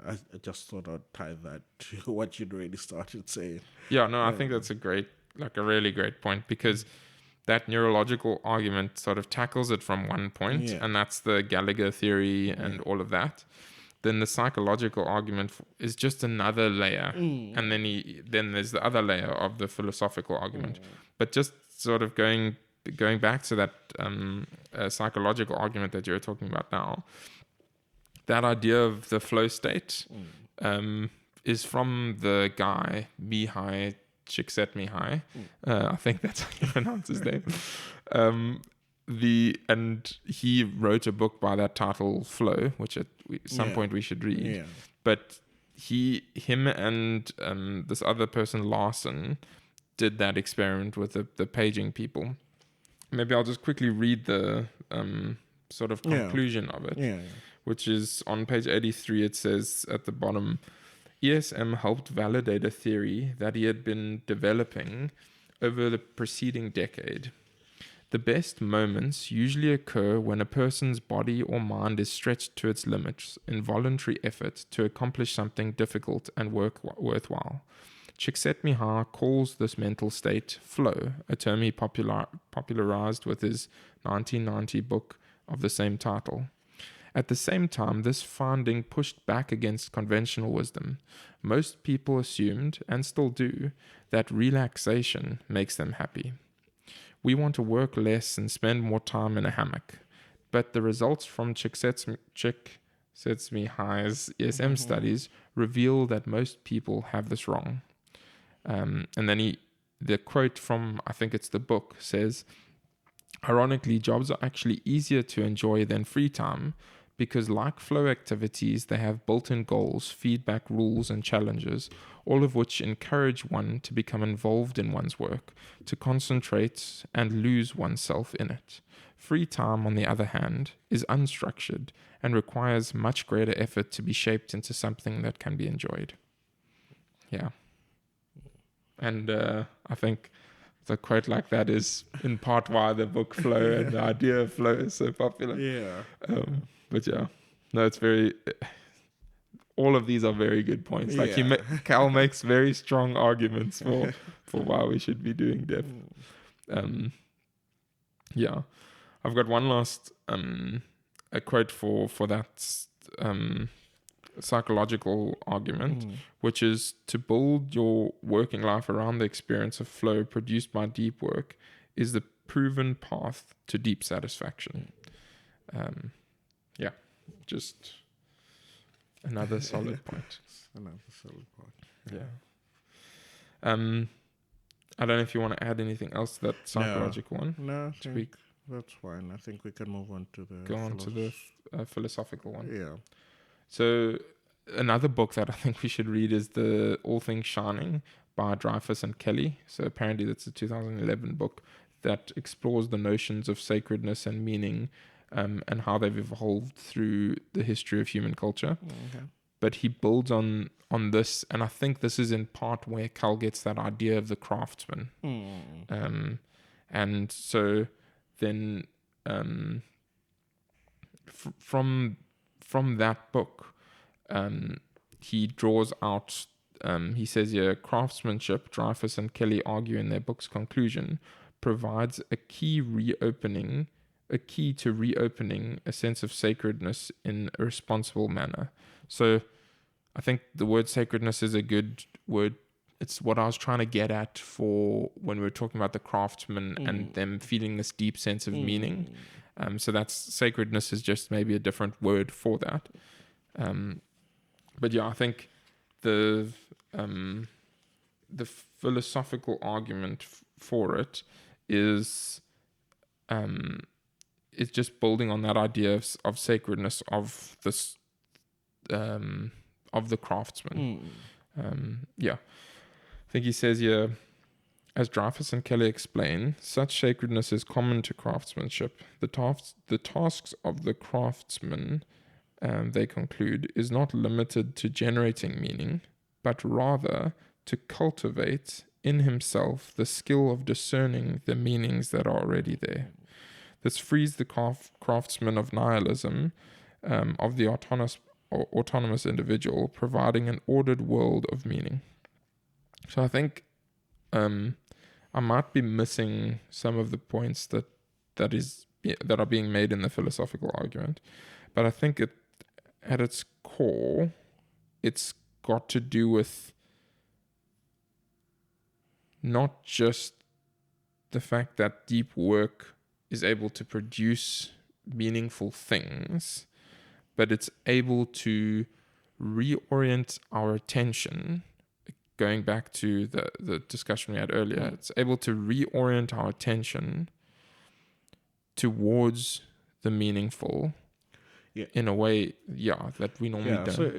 I just thought I'd tie that to what you'd already started saying. I think that's a really great point, because that neurological argument sort of tackles it from one point, and that's the Gallagher theory and all of that. Then the psychological argument is just another layer, and then there's the other layer of the philosophical argument. But just sort of going back to that psychological argument that you're talking about now, that idea of the flow state is from the guy Mihai Csikszentmihalyi. I think that's how you pronounce his name. And he wrote a book by that title, Flow, which at some point we should read. But him and this other person, Larson, did that experiment with the paging people. Maybe I'll just quickly read the sort of conclusion of it, which is on page 83. It says at the bottom, ESM helped validate a theory that he had been developing over the preceding decade. The best moments usually occur when a person's body or mind is stretched to its limits in voluntary effort to accomplish something difficult and worthwhile. Csikszentmihalyi calls this mental state flow, a term he popularized with his 1990 book of the same title. At the same time, this finding pushed back against conventional wisdom. Most people assumed, and still do, that relaxation makes them happy. We want to work less and spend more time in a hammock. But the results from Csikszentmihalyi's ESM studies reveal that most people have this wrong. And then the quote from, I think it's the book, says, ironically, jobs are actually easier to enjoy than free time, because like flow activities, they have built-in goals, feedback, rules, and challenges, all of which encourage one to become involved in one's work, to concentrate and lose oneself in it. Free time, on the other hand, is unstructured and requires much greater effort to be shaped into something that can be enjoyed. Yeah. And I think the quote like that is in part why the book Flow and the idea of flow is so popular. But no, it's very. All of these are very good points. Like Cal makes very strong arguments for why we should be doing depth. I've got one last a quote for that psychological argument, which is to build your working life around the experience of flow produced by deep work is the proven path to deep satisfaction. Just another solid point. Another solid point. Yeah. I don't know if you want to add anything else to that psychological one. No, I think that's fine. I think we can move on to the philosophical one. Yeah. So another book that I think we should read is the All Things Shining by Dreyfus and Kelly. So apparently that's a 2011 book that explores the notions of sacredness and meaning, and how they've evolved through the history of human culture. Okay. But he builds on this, and I think this is in part where Cal gets that idea of the craftsman. And so then from that book, he draws out, he says here, craftsmanship, Dreyfus and Kelly argue in their book's conclusion, provides a key to reopening a sense of sacredness in a responsible manner. So I think the word sacredness is a good word. It's what I was trying to get at for when we were talking about the craftsmen and them feeling this deep sense of meaning. So that's sacredness is just maybe a different word for that. But yeah, I think the philosophical argument for it is it's just building on that idea of sacredness of this of the craftsman. I think he says here, as Dreyfus and Kelly explain, such sacredness is common to craftsmanship. The tasks of the craftsman, they conclude, is not limited to generating meaning, but rather to cultivate in himself the skill of discerning the meanings that are already there. This frees the craftsman of nihilism, of the autonomous individual, providing an ordered world of meaning. So I think I might be missing some of the points that are being made in the philosophical argument, but I think at its core, it's got to do with not just the fact that deep work is able to produce meaningful things, but it's able to reorient our attention. Going back to the discussion we had earlier, it's able to reorient our attention towards the meaningful in a way, that we normally don't. So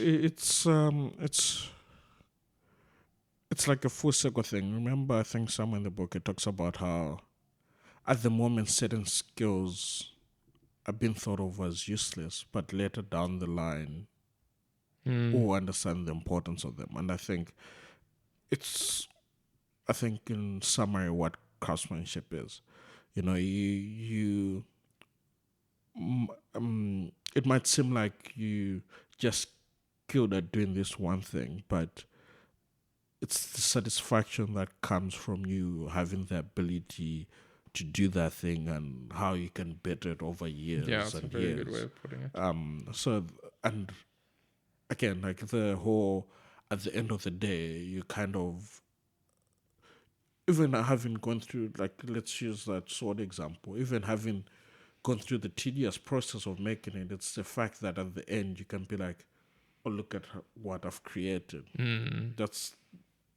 it's like a full circle thing. Remember, I think somewhere in the book it talks about how at the moment certain skills are being thought of as useless, but later down the line, we'll understand the importance of them. And I think in summary what craftsmanship is. You know, it might seem like you just skilled at doing this one thing, but it's the satisfaction that comes from you having the ability to do that thing and how you can better it over years. Yeah, that's a very good way of putting it. So, and again, like the whole, at the end of the day, you kind of, even having gone through, like, let's use that sword example, even having gone through the tedious process of making it, it's the fact that at the end you can be like, oh, look at what I've created. That's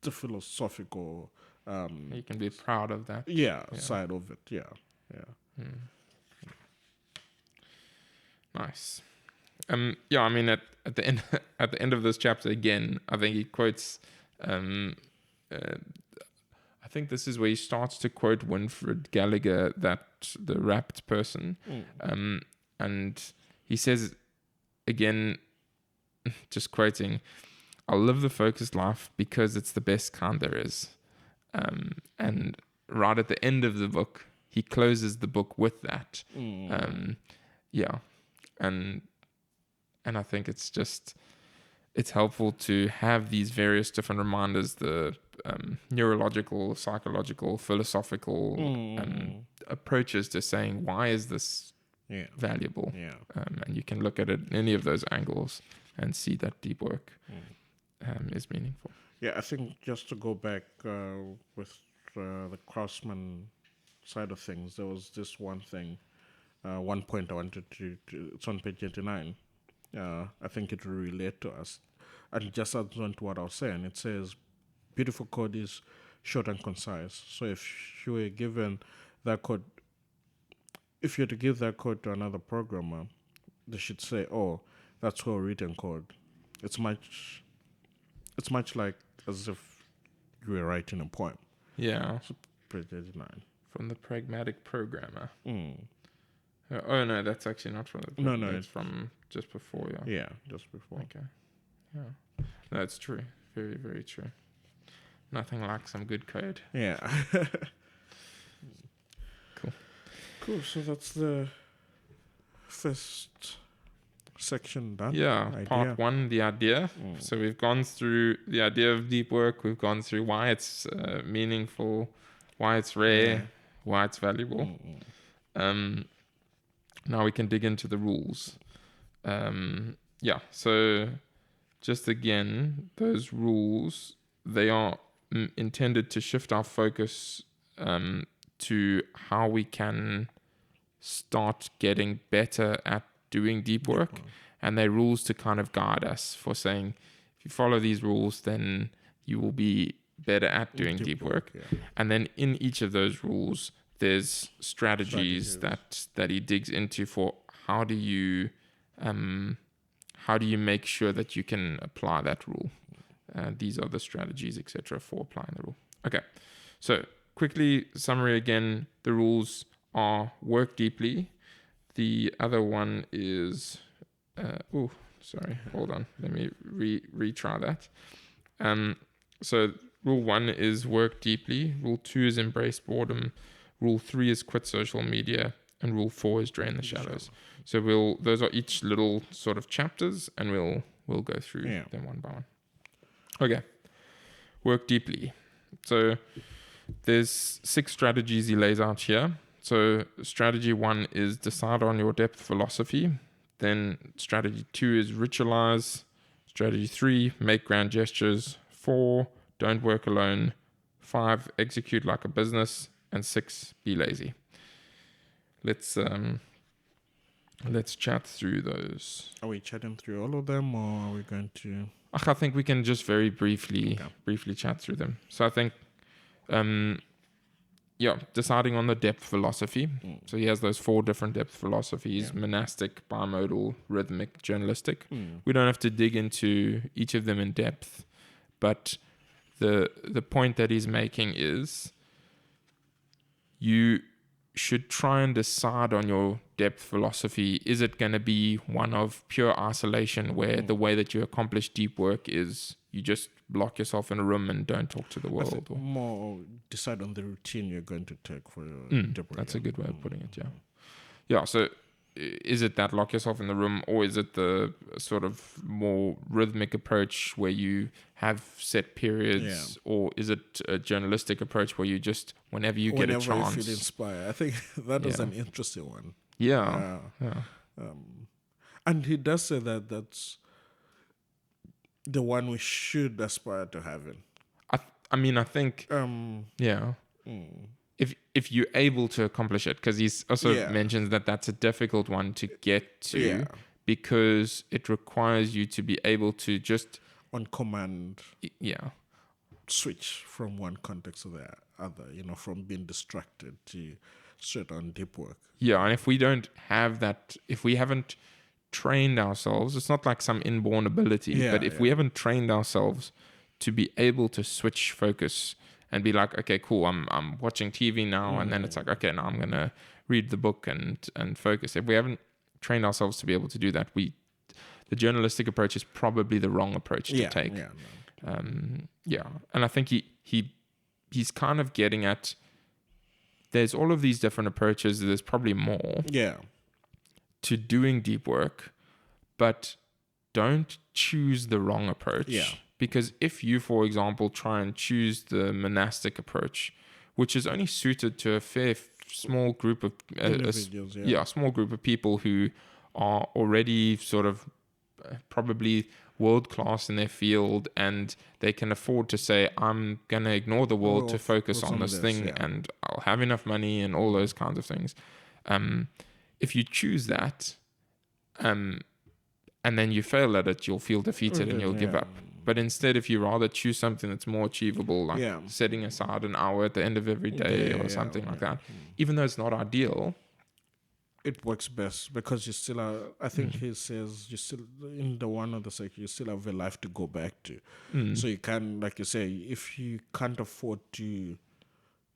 the philosophical you can be proud of that side of it. Nice. I mean at the end of this chapter again, I think he quotes I think this is where he starts to quote Winfred Gallagher, the Wrapped person. And he says again, just quoting, "I'll live the focused life because it's the best kind there is." And right at the end of the book, he closes the book with that. And I think it's helpful to have these various different reminders, the neurological, psychological, philosophical approaches to saying, why is this valuable? And you can look at it in any of those angles. and see that deep work is meaningful. Yeah, I think just to go back with the craftsman side of things, there was this one thing, one point I wanted it's on page 89. I think it will relate to us. And just adds on to what I was saying, it says, beautiful code is short and concise. So if you were given that code, if you were to give that code to another programmer, they should say, "Oh, that's well written code." It's much like as if you were writing a poem. Yeah. So, page 89. From the pragmatic programmer. Mm. Oh no, that's actually not from the. No, it's from just before. Yeah. Yeah, just before. Okay. Yeah. That's true. Very, very true. Nothing like some good code. Yeah. Cool. Cool. So that's the first section done. Yeah. Idea. Part 1, the idea. So we've gone through the idea of deep work. We've gone through why it's meaningful, why it's rare, why it's valuable. Now we can dig into the rules. So just again, those rules, they are intended to shift our focus to how we can start getting better at doing deep work. And they're rules to kind of guide us for saying, if you follow these rules, then you will be better at doing deep work. Yeah. And then in each of those rules, there's strategies that he digs into for how do you make sure that you can apply that rule. These are the strategies, etc., for applying the rule. Okay, so quickly summary again. The rules are work deeply. The other one is hold on. Let me retry that. So rule 1 is work deeply. Rule 2 is embrace boredom. Rule 3 is quit social media, and rule 4 is drain the shadows. So those are each little sort of chapters, and we'll go through them one by one. Okay, work deeply. So there's 6 strategies he lays out here. So strategy 1 is decide on your depth philosophy. Then strategy 2 is ritualize. Strategy 3, make grand gestures. 4, don't work alone. 5, execute like a business. And 6, be lazy. Let's chat through those. Are we chatting through all of them, or are we going to? I think we can just very briefly chat through them. So I think, deciding on the depth philosophy. So he has those 4 different depth philosophies: monastic, bimodal, rhythmic, journalistic. We don't have to dig into each of them in depth, but the point that he's making is, you should try and decide on your depth philosophy. Is it going to be one of pure isolation, where the way that you accomplish deep work is you just lock yourself in a room and don't talk to the world? Or more decide on the routine you're going to take for your deep work. That's a good way of putting it, yeah. So is it that lock yourself in the room, or is it the sort of more rhythmic approach where you have set periods, or is it a journalistic approach where you just, whenever you get a chance, you feel inspired? I think that is an interesting one. Yeah. And he does say that that's the one we should aspire to having. I think if you're able to accomplish it, because he's also mentions that that's a difficult one to get to, because it requires you to be able to just on command switch from one context to the other, from being distracted to straight on deep work. And if we don't have that, if we haven't trained ourselves, it's not like some inborn ability, but if we haven't trained ourselves to be able to switch focus and be like, okay, cool, I'm watching TV now, and then it's like, okay, now I'm gonna read the book and focus. If we haven't trained ourselves to be able to do that, the journalistic approach is probably the wrong approach to take. And I think he's kind of getting at, there's all of these different approaches. There's probably more to doing deep work, but don't choose the wrong approach. Because if you, for example, try and choose the monastic approach, which is only suited to a small group of individuals, small group of people who are already sort of probably world class in their field, and they can afford to say, I'm going to ignore the world to focus on this thing, and I'll have enough money and all those kinds of things. If you choose that, and then you fail at it, you'll feel defeated and you'll give up. But instead, if you rather choose something that's more achievable, like setting aside an hour at the end of every day or something like that, even though it's not ideal, it works best because you still are. I think he says you still in the one of the section you still have a life to go back to. So you can, like you say, if you can't afford to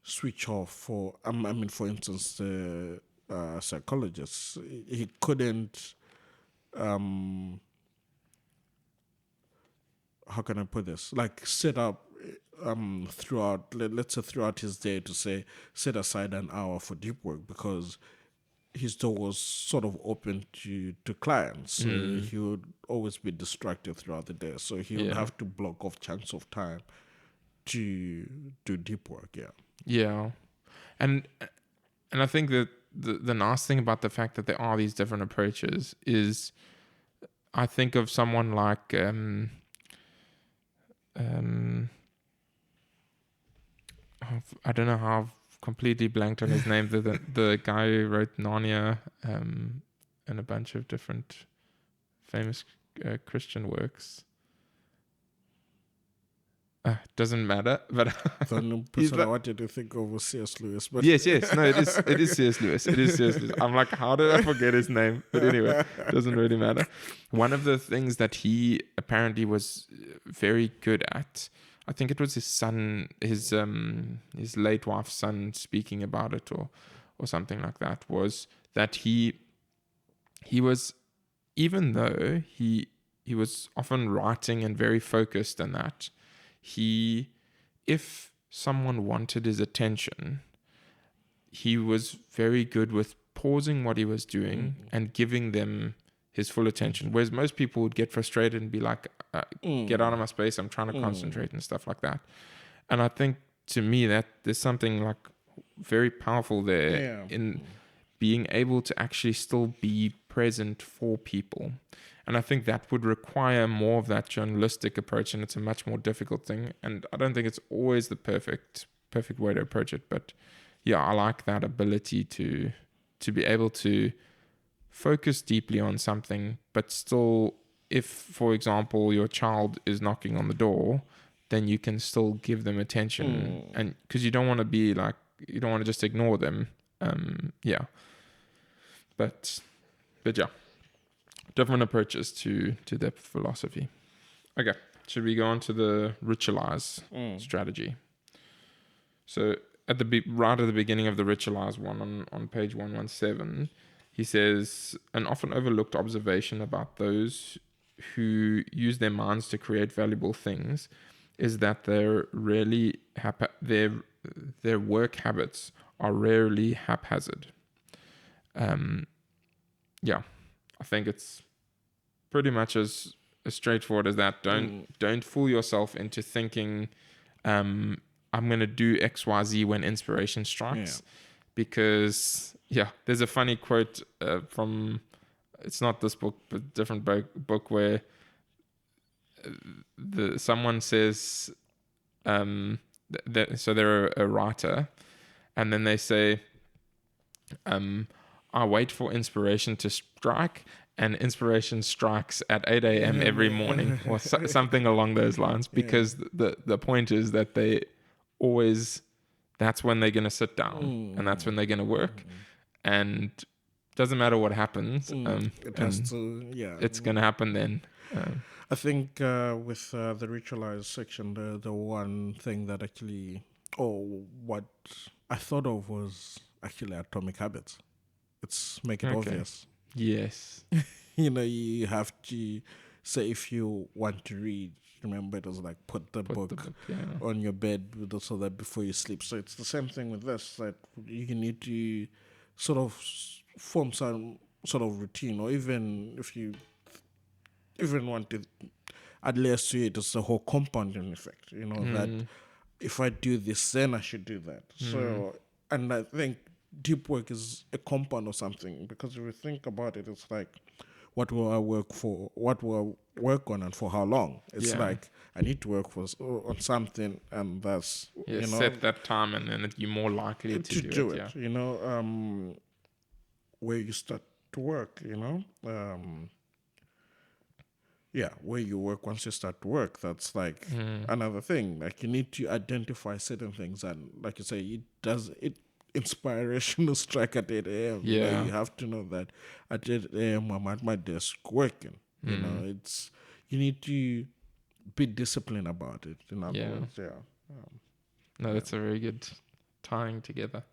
switch off for, I mean, for instance, the psychologist, he couldn't. How can I put this? Like set up throughout, let's say throughout his day, to say set aside an hour for deep work because his door was sort of open to clients. So he would always be distracted throughout the day. So he would have to block off chunks of time to do deep work. Yeah. And I think that the nice thing about the fact that there are these different approaches is, I think of someone like I don't know how I've completely blanked on his name. The guy who wrote Narnia and a bunch of different famous Christian works. Doesn't matter, but the person I wanted to think of was C.S. Lewis. But yes, no, it is C.S. Lewis. It is C.S. Lewis. I'm like, how did I forget his name? But anyway, doesn't really matter. One of the things that he apparently was very good at, I think it was his son, his late wife's son speaking about it, or something like that, was that he was, even though he was often writing and very focused and that, if someone wanted his attention, he was very good with pausing what he was doing and giving them his full attention. Whereas most people would get frustrated and be like, get out of my space, I'm trying to concentrate and stuff like that. And I think, to me, that there's something like very powerful there in being able to actually still be present for people. And I think that would require more of that journalistic approach, and it's a much more difficult thing. And I don't think it's always the perfect way to approach it. But yeah, I like that ability to be able to focus deeply on something, but still, if, for example, your child is knocking on the door, then you can still give them attention, and because you don't want to be like, you don't want to just ignore them. But yeah, different approaches to depth philosophy. Okay, should we go on to the ritualize strategy? So right at the beginning of the ritualize one on page 117, he says, an often overlooked observation about those who use their minds to create valuable things is that their work habits are rarely haphazard. I think it's pretty much as straightforward as that. Don't fool yourself into thinking, I'm going to do XYZ when inspiration strikes. Because, there's a funny quote from, it's not this book, but a different book where someone says, so they're a writer, and then they say, I wait for inspiration to strike, and inspiration strikes at 8 a.m. every morning, or something along those lines, because the point is that they always, that's when they're going to sit down, and that's when they're going to work, and doesn't matter what happens, it has to, it's going to happen then. I think with the ritualized section, the one thing that actually, what I thought of was actually atomic habits. It's make it obvious. Yes. You have to say, if you want to read, remember it was like put the book on your bed so that before you sleep. So it's the same thing with this, that you need to sort of form some sort of routine, or even if you even want to adhere to it, it's a whole compounding effect, that if I do this, then I should do that. So, and I think deep work is a compound of something, because if you think about it, it's like what will I work for? What will I work on, and for how long? It's Yeah. like I need to work on something, and that's Yeah. Set that time, and then you're more likely to do it. Yeah. Where you start to work. Where you work once you start to work. That's like another thing. Like you need to identify certain things, and like you say, it inspiration will strike at 8 a.m. Yeah. You have to know that at 8 a.m. I'm at my desk working. It's you need to be disciplined about it. In other Yeah. words, No, that's a very good tying together.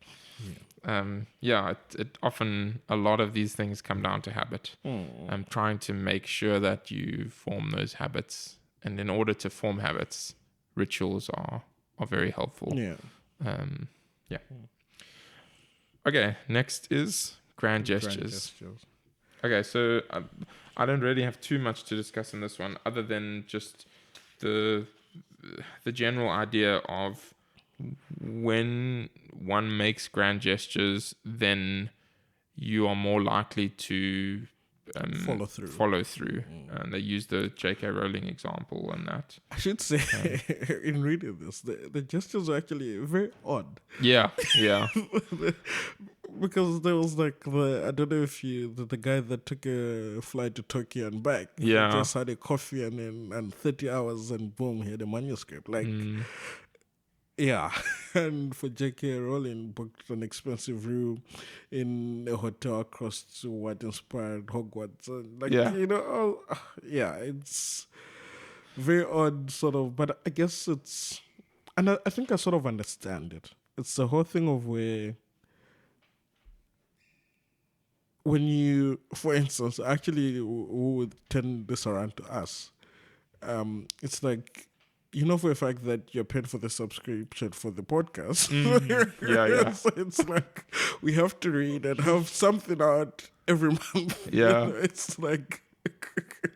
yeah. It often, a lot of these things come down to habit. Trying to make sure that you form those habits, and in order to form habits, rituals are very helpful. Yeah. Yeah. Okay, next is grand gestures. Okay, so I don't really have too much to discuss in this one, other than just the general idea of when one makes grand gestures, then you are more likely to follow through. And they use the J.K. Rowling example and that. I should say, in reading this, the gestures are actually very odd. Yeah. Because there was like I don't know if the guy that took a flight to Tokyo and back, Yeah. just had a coffee and 30 hours and boom, he had a manuscript. Like, yeah. And for J.K. Rowling, booked an expensive room in a hotel across to what inspired Hogwarts. It's very odd, sort of, but I guess I think I sort of understand it. It's the whole thing of where when you, for instance, actually, who would turn this around to us? It's like, for a fact that you're paying for the subscription for the podcast. Yeah. So it's like we have to read and have something out every month. Yeah. It's like.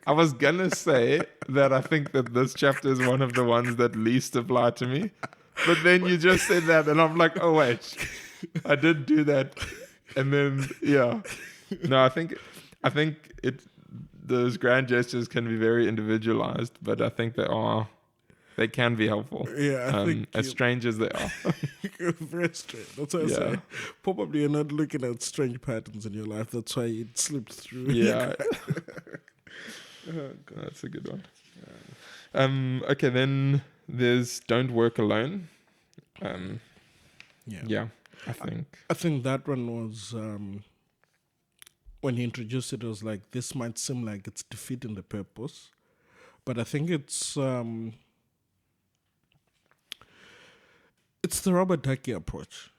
I was gonna say that I think that this chapter is one of the ones that least apply to me, but then you just said that, and I'm like, oh wait, I did do that, and then no, I think those grand gestures can be very individualized, but I think they can be helpful. Yeah, I think as strange as they are. Very strange. That's why I say probably you're not looking at strange patterns in your life. That's why it slipped through. Yeah. That's a good one. Okay, then there's don't work alone. Yeah, I think that one was when he introduced it, it was like, this might seem like it's defeating the purpose, but I think it's the Robert Ducky approach.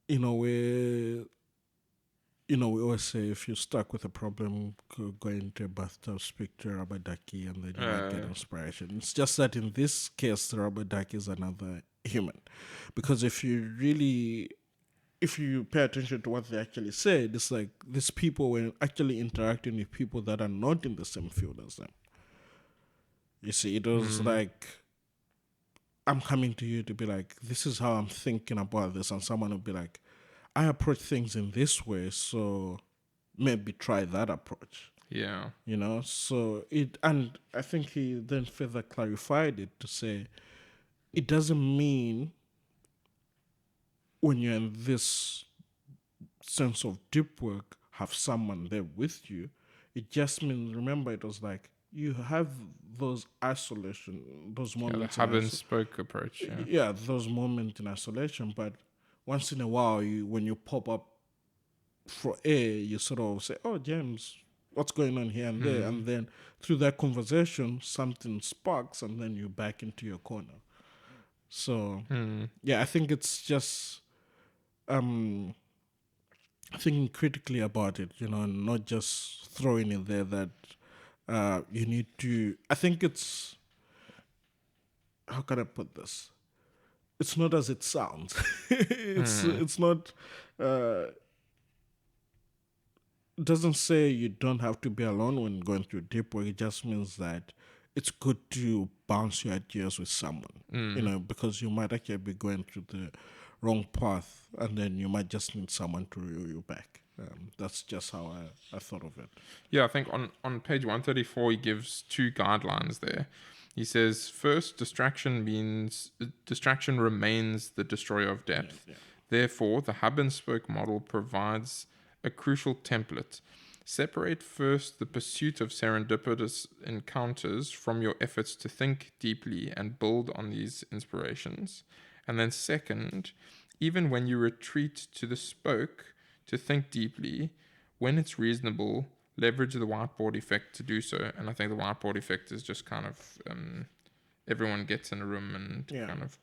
Where we always say, if you're stuck with a problem, go into a bathtub, speak to Robert Ducky, and then you might get inspiration. It's just that in this case, the Robert Ducky is another human, because if you pay attention to what they actually said, it's like these people were actually interacting with people that are not in the same field as them. You see, it was like, I'm coming to you to be like, this is how I'm thinking about this, and someone will be like, I approach things in this way, so maybe try that approach. Yeah. So and I think he then further clarified it to say, it doesn't mean when you're in this sense of deep work, have someone there with you. It just means, remember, it was like, you have those isolation, those moments. The hub and spoke approach. Yeah, those moments in isolation, but once in a while, when you pop up for air, you sort of say, oh, James, what's going on here and there? And then through that conversation, something sparks, and then you're back into your corner. So, I think it's just thinking critically about it, and not just throwing it there that you need to. I think it's, how can I put this? It's not as it sounds. It's not. It doesn't say you don't have to be alone when going through deep work. It just means that it's good to bounce your ideas with someone, because you might actually be going through the wrong path, and then you might just need someone to reel you back. That's just how I thought of it. Yeah, I think on page 134 he gives two guidelines there. He says, first, distraction remains the destroyer of depth. Yeah. Therefore, the hub and spoke model provides a crucial template. Separate first the pursuit of serendipitous encounters from your efforts to think deeply and build on these inspirations. And then second, even when you retreat to the spoke to think deeply, when it's reasonable, leverage the whiteboard effect to do so. And I think the whiteboard effect is just kind of everyone gets in a room and kind of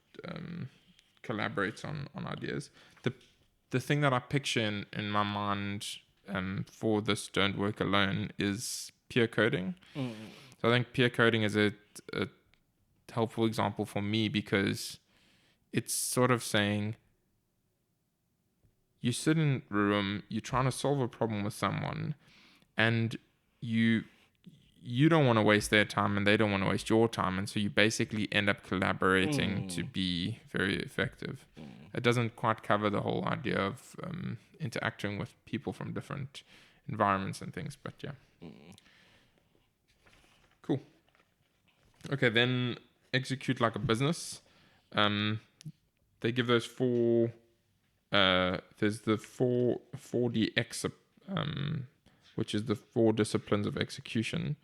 collaborates on ideas. The thing that I picture in my mind for this don't work alone is peer coding. So I think peer coding is a helpful example for me because it's sort of saying you sit in a room, you're trying to solve a problem with someone, and you don't want to waste their time and they don't want to waste your time, and so you basically end up collaborating to be very effective. It doesn't quite cover the whole idea of interacting with people from different environments and things, but yeah. Cool. Okay, then execute like a business. They give those four. There's the 4DX, which is the 4 disciplines of execution.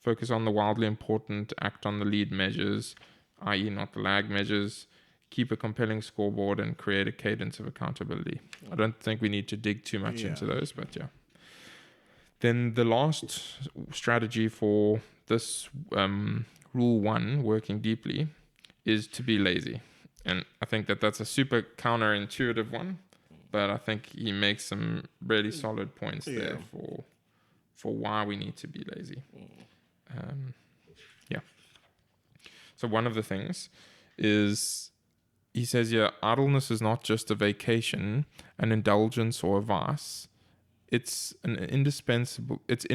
Focus on the wildly important, act on the lead measures, i.e. not the lag measures, keep a compelling scoreboard, and create a cadence of accountability. I don't think we need to dig too much into those, but yeah. Then the last strategy for this rule 1, working deeply, is to be lazy. And I think that's a super counterintuitive one, but I think he makes some really solid points there for why we need to be lazy. So one of the things is, he says, idleness is not just a vacation, an indulgence, or a vice. It's indispensable. It's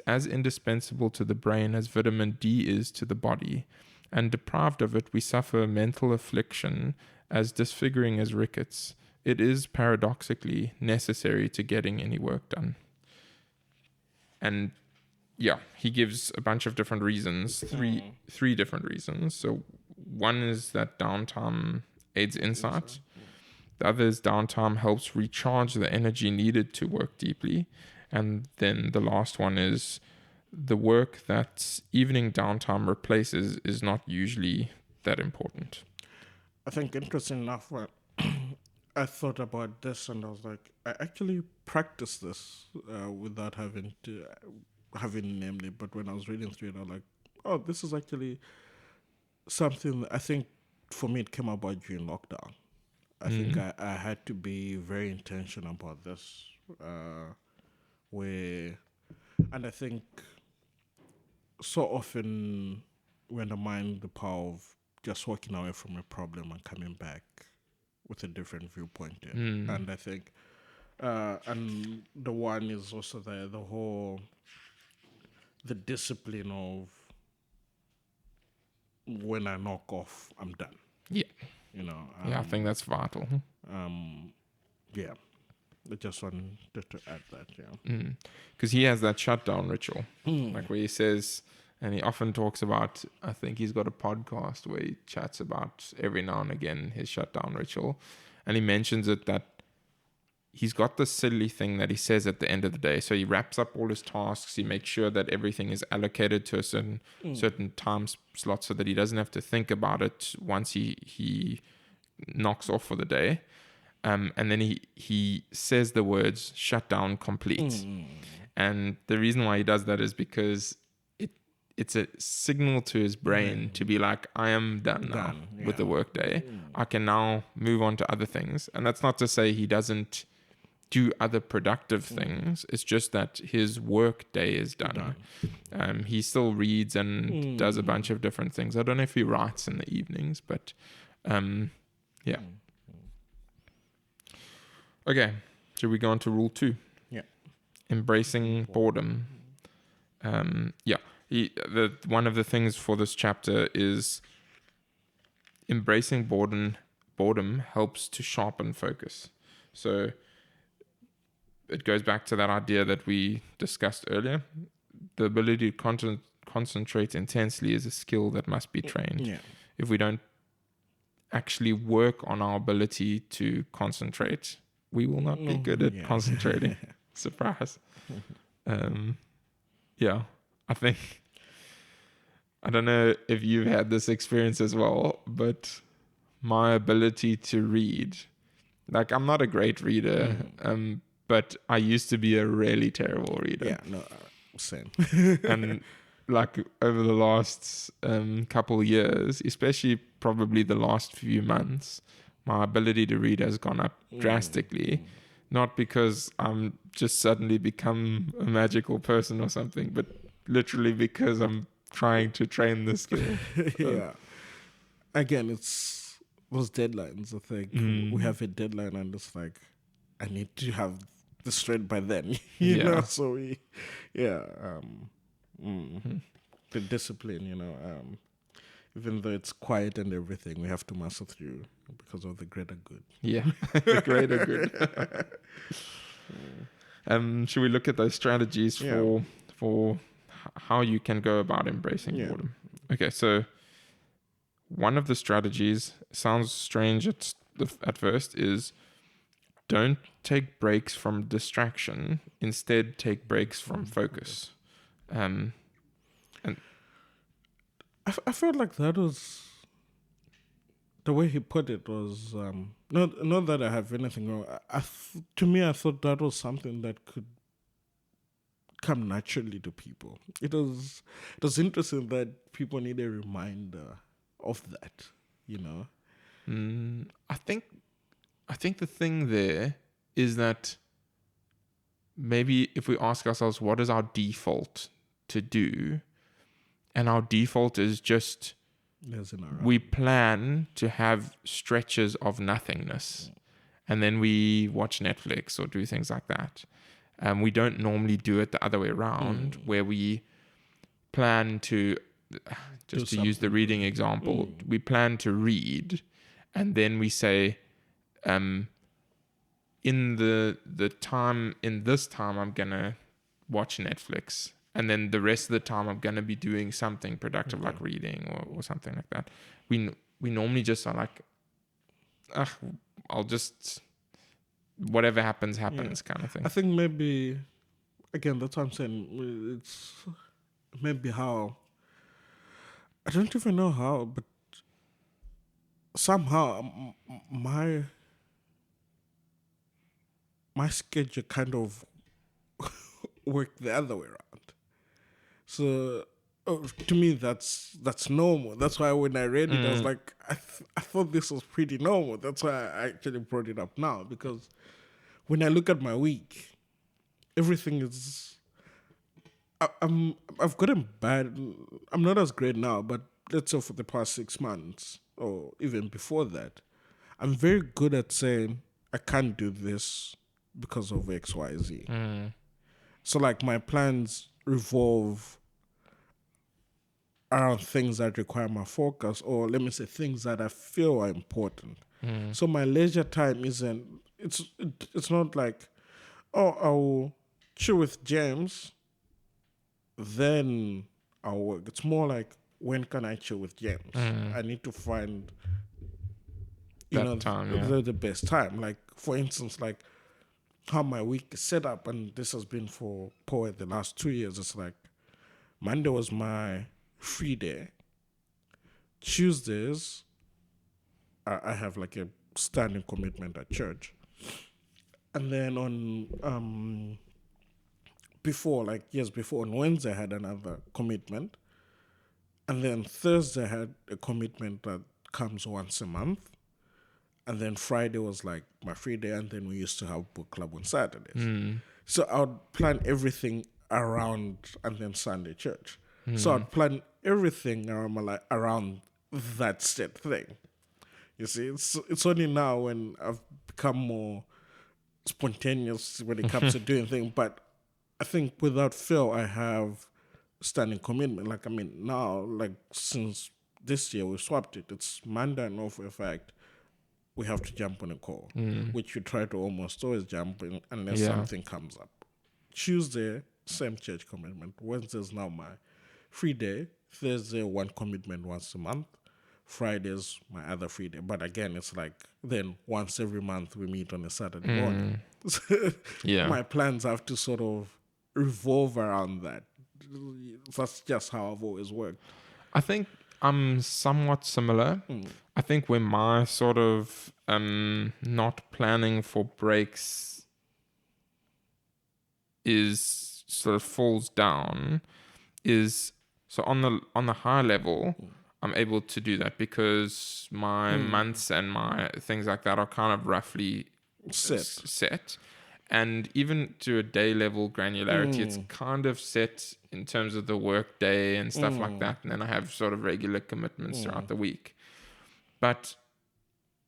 as indispensable to the brain as vitamin D is to the body. And deprived of it, we suffer mental affliction as disfiguring as rickets. It is paradoxically necessary to getting any work done. And he gives a bunch of different reasons, three different reasons. So one is that downtime aids insight. The other is downtime helps recharge the energy needed to work deeply. And then the last one is the work that evening downtime replaces is not usually that important. I think, interesting enough, I thought about this and I was like, I actually practiced this without having namely, but when I was reading through it, I was like, oh, this is actually something that I think for me it came about during lockdown. I think I had to be very intentional about this, and I think so often we undermine the power of just walking away from a problem and coming back with a different viewpoint. And I think, and the one is also the discipline of when I knock off, I'm done. Yeah. I think that's vital. Yeah. I just wanted to add that, Because he has that shutdown ritual, like where he says, and he often talks about, I think he's got a podcast where he chats about every now and again his shutdown ritual. And he mentions it that he's got this silly thing that he says at the end of the day. So he wraps up all his tasks. He makes sure that everything is allocated to a certain time slot so that he doesn't have to think about it once he knocks off for the day. And then he says the words "shut down, complete." And the reason why he does that is because it's a signal to his brain to be like, I am done now with the workday. I can now move on to other things. And that's not to say he doesn't do other productive things. It's just that his work day is done. He still reads and does a bunch of different things. I don't know if he writes in the evenings, but yeah. Okay, should we go on to rule 2? Yeah. Embracing boredom. One of the things for this chapter is embracing boredom boredom helps to sharpen focus. So it goes back to that idea that we discussed earlier. The ability to concentrate intensely is a skill that must be trained. Yeah. If we don't actually work on our ability to concentrate, we will not be good at concentrating. Surprise. Yeah, I think, I don't know if you've had this experience as well, but my ability to read, like I'm not a great reader, but I used to be a really terrible reader. Yeah, no, same. And like over the last couple of years, especially probably the last few months, my ability to read has gone up drastically. Not because I'm just suddenly become a magical person or something, but literally because I'm trying to train the skill. Yeah. Again, it's those deadlines. I think we have a deadline, and it's like, I need to have this read by then. you know, so we, the discipline. Even though it's quiet and everything, we have to muscle through because of the greater good. Yeah, the greater good. Should we look at those strategies for how you can go about embracing boredom? Okay, so one of the strategies, sounds strange at first, is don't take breaks from distraction. Instead, take breaks from focus. And I felt like that was the way he put it was not that I have anything wrong. To me, I thought that was something that could come naturally to people. It was interesting that people need a reminder of that. I think the thing there is that maybe if we ask ourselves what is our default to do, and our default is just we plan to have stretches of nothingness, and then we watch Netflix or do things like that. We don't normally do it the other way around, where we plan to, just to use the reading example, we plan to read, and then we say, in this time I'm gonna watch Netflix, and then the rest of the time I'm gonna be doing something productive like reading or something like that. We normally just are like, I'll just, whatever happens kind of thing. I think maybe, again, that's what I'm saying. It's maybe how, I don't even know how, but somehow my schedule kind of worked the other way around. So to me, that's normal. That's why when I read it, I was like, I thought this was pretty normal. That's why I actually brought it up now, because when I look at my week, everything is. I've gotten bad. I'm not as great now, but let's say for the past 6 months or even before that, I'm very good at saying I can't do this because of X, Y, Z. So like my plans revolve around things that require my focus, or let me say things that I feel are important. So my leisure time isn't. It's not like, oh, I'll chill with James, then I'll work. It's more like, when can I chill with James? I need to find the best time. Like for instance, like how my week is set up, and this has been for Poet the last 2 years. It's like Monday was my free day. Tuesdays, I have like a standing commitment at church, and then on years before, on Wednesday I had another commitment, and then Thursday I had a commitment that comes once a month, and then Friday was like my free day, and then we used to have book club on Saturdays. So I would plan everything around, and then Sunday church. So I'd plan everything around that set thing. You see, it's only now when I've become more spontaneous when it comes to doing things. But I think without fail, I have standing commitment. Like, I mean, now, like since this year we swapped it. It's Monday, I know for a fact we have to jump on a call, which you try to almost always jump in unless Yeah. something comes up. Tuesday, same church commitment. Wednesday's now my free day. Thursday, one commitment once a month. Friday's my other free day. But again, it's like then once every month we meet on a Saturday morning. Yeah. My plans have to sort of revolve around that. That's just how I've always worked. I think I'm somewhat similar. I think where my sort of not planning for breaks is sort of falls down is so on the high level, I'm able to do that because my months and my things like that are kind of roughly set. And even to a day level granularity, it's kind of set in terms of the work day and stuff like that. And then I have sort of regular commitments throughout the week. But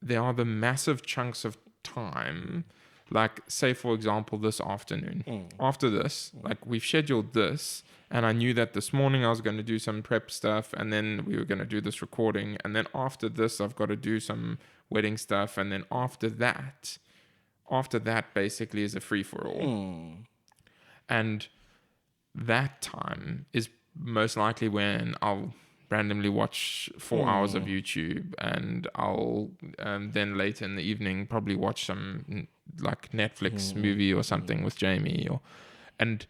there are the massive chunks of time, like say for example this afternoon. After this, like we've scheduled this, and I knew that this morning I was going to do some prep stuff, and then we were going to do this recording, and then after this I've got to do some wedding stuff, and then after that basically is a free-for-all. And that time is most likely when I'll randomly watch 4 hours of YouTube, and I'll then later in the evening probably watch some like Netflix movie or something with Jamie, and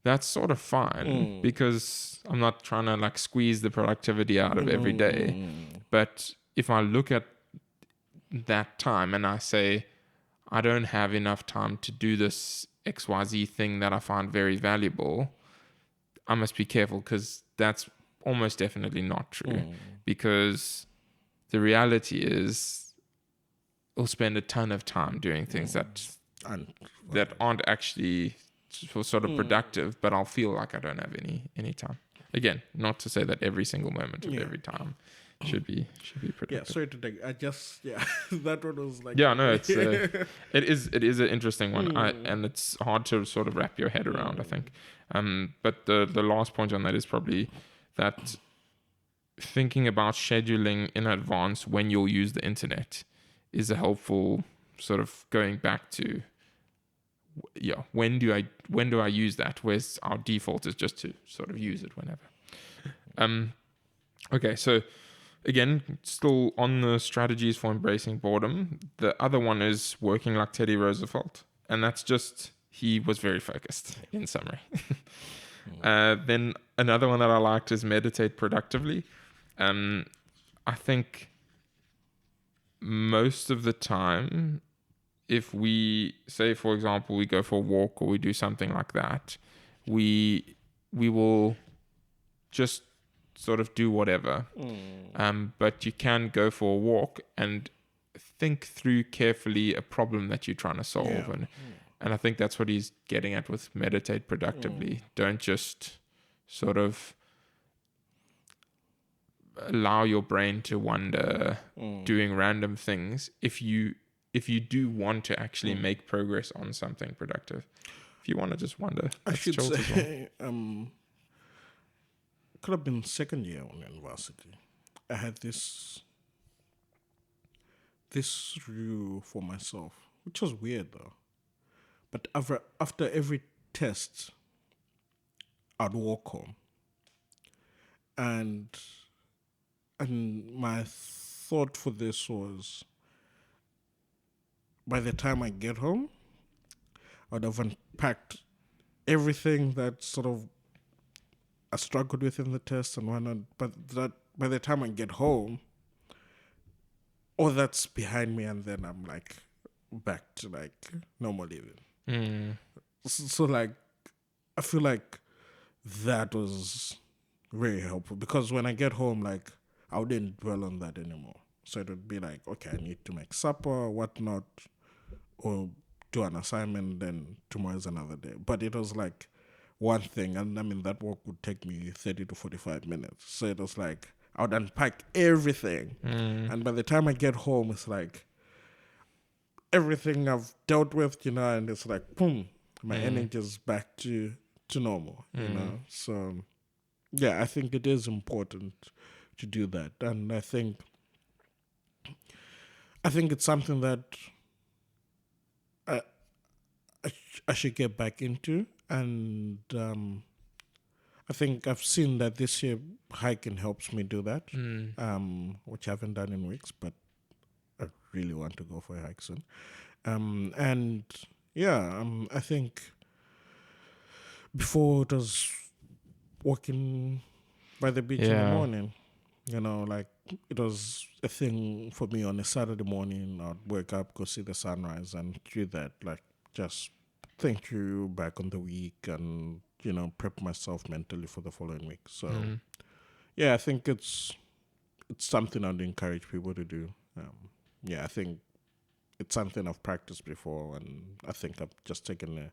that's sort of fine because I'm not trying to like squeeze the productivity out of every day. But if I look at that time and I say, I don't have enough time to do this XYZ thing that I find very valuable, I must be careful, because that's almost definitely not true. Because the reality is we'll spend a ton of time doing things that aren't actually sort of productive, but I'll feel like I don't have any time. Again, not to say that every single moment of every time should be productive. Yeah, sorry to take. I just that one was like it's it is an interesting one, and it's hard to sort of wrap your head around, I think. But the last point on that is probably that thinking about scheduling in advance when you'll use the internet is a helpful sort of going back to when do I use that, whereas our default is just to sort of use it whenever. Okay, so again, still on the strategies for embracing boredom, the other one is working like Teddy Roosevelt, and that's just he was very focused, in summary. Then another one that I liked is meditate productively. I think most of the time, if we say, for example, we go for a walk or we do something like that, we will just sort of do whatever. But you can go for a walk and think through carefully a problem that you're trying to solve. And I think that's what he's getting at with meditate productively. Don't just sort of allow your brain to wander doing random things if you do want to actually make progress on something productive. If you want to just wander, I should say, could have been second year on university. I had this rule for myself, which was weird though. But after every test, I'd walk home, and my thought for this was, by the time I get home, I'd have unpacked everything that sort of I struggled with in the test and whatnot. But that by the time I get home, all that's behind me, and then I'm like back to like normal living. So like, I feel like that was very helpful, because when I get home, like I wouldn't dwell on that anymore. So it would be like, okay, I need to make supper or whatnot, or do an assignment, then tomorrow's another day. But it was like one thing, and I mean that work would take me 30 to 45 minutes. So it was like I would unpack everything, and by the time I get home, it's like everything I've dealt with, and it's like boom, my energy is back to normal, So yeah, I think it is important to do that, and I think I think it's something that I, I should get back into, and I think I've seen that this year hiking helps me do that, which I haven't done in weeks, but I really want to go for a hike soon. And yeah, I think before it was walking by the beach in the Yeah. morning. Like it was a thing for me on a Saturday morning. I'd wake up, go see the sunrise, and do that. Like just think you back on the week and prep myself mentally for the following week. So yeah, I think it's something I'd encourage people to do. Yeah, I think it's something I've practiced before, and I think I've just taken a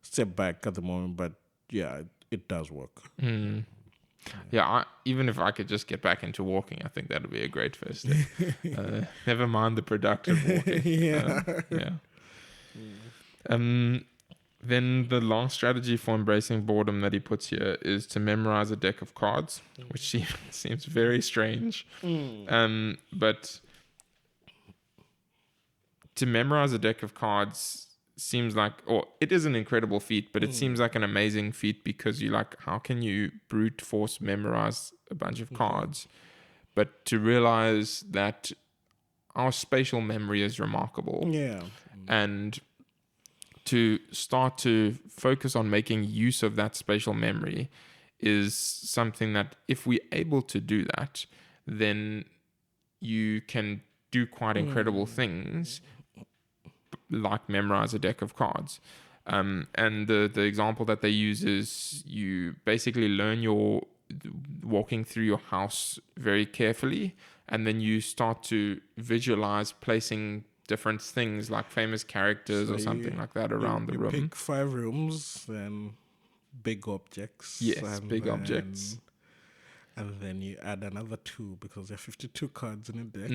step back at the moment. But yeah, it does work. Yeah, even if I could just get back into walking, I think that would be a great first step. Never mind the productive walking. Yeah. Yeah. Then the last strategy for embracing boredom that he puts here is to memorize a deck of cards, which seems very strange. But to memorize a deck of cards seems like, or it is an incredible feat, but it seems like an amazing feat because you're like, how can you brute force memorize a bunch of cards? But to realize that our spatial memory is remarkable. Yeah. And to start to focus on making use of that spatial memory is something that if we're able to do that, then you can do quite incredible things like memorize a deck of cards. And the example that they use is you basically learn your walking through your house very carefully, and then you start to visualize placing different things like famous characters or something like that around the room. Pick 5 rooms, then big objects. Yes, big objects. And then you add another 2 because there are 52 cards in a deck.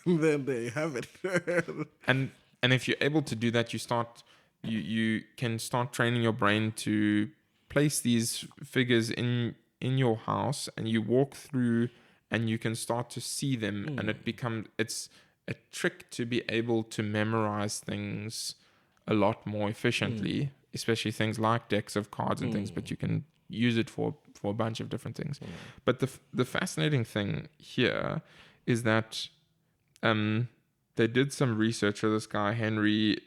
And then there you have it. and if you're able to do that, you can start training your brain to place these figures in your house, and you walk through and you can start to see them, and it's a trick to be able to memorize things a lot more efficiently, especially things like decks of cards and things, but you can use it for a bunch of different things. But the fascinating thing here is that they did some research for this guy, Henry,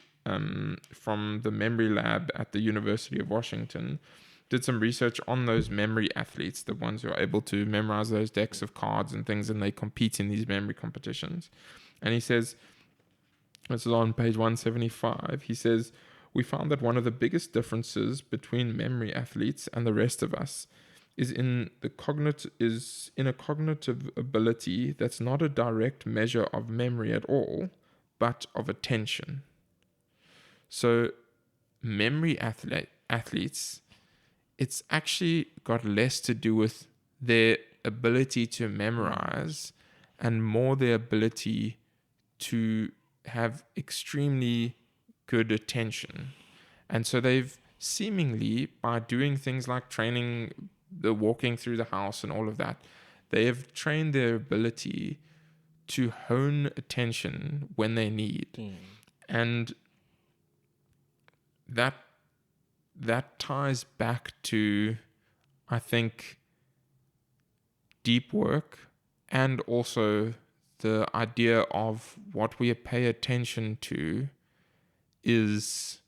from the memory lab at the University of Washington, did some research on those memory athletes, the ones who are able to memorize those decks of cards and things, and they compete in these memory competitions. And he says, this is on page 175, he says, we found that one of the biggest differences between memory athletes and the rest of us is in a cognitive ability that's not a direct measure of memory at all, but of attention. So memory athletes, it's actually got less to do with their ability to memorize and more their ability to have extremely good attention. And so they've seemingly, by doing things like training the walking through the house and all of that, they have trained their ability to hone attention when they need. And that ties back to, I think, deep work, and also the idea of what we pay attention to is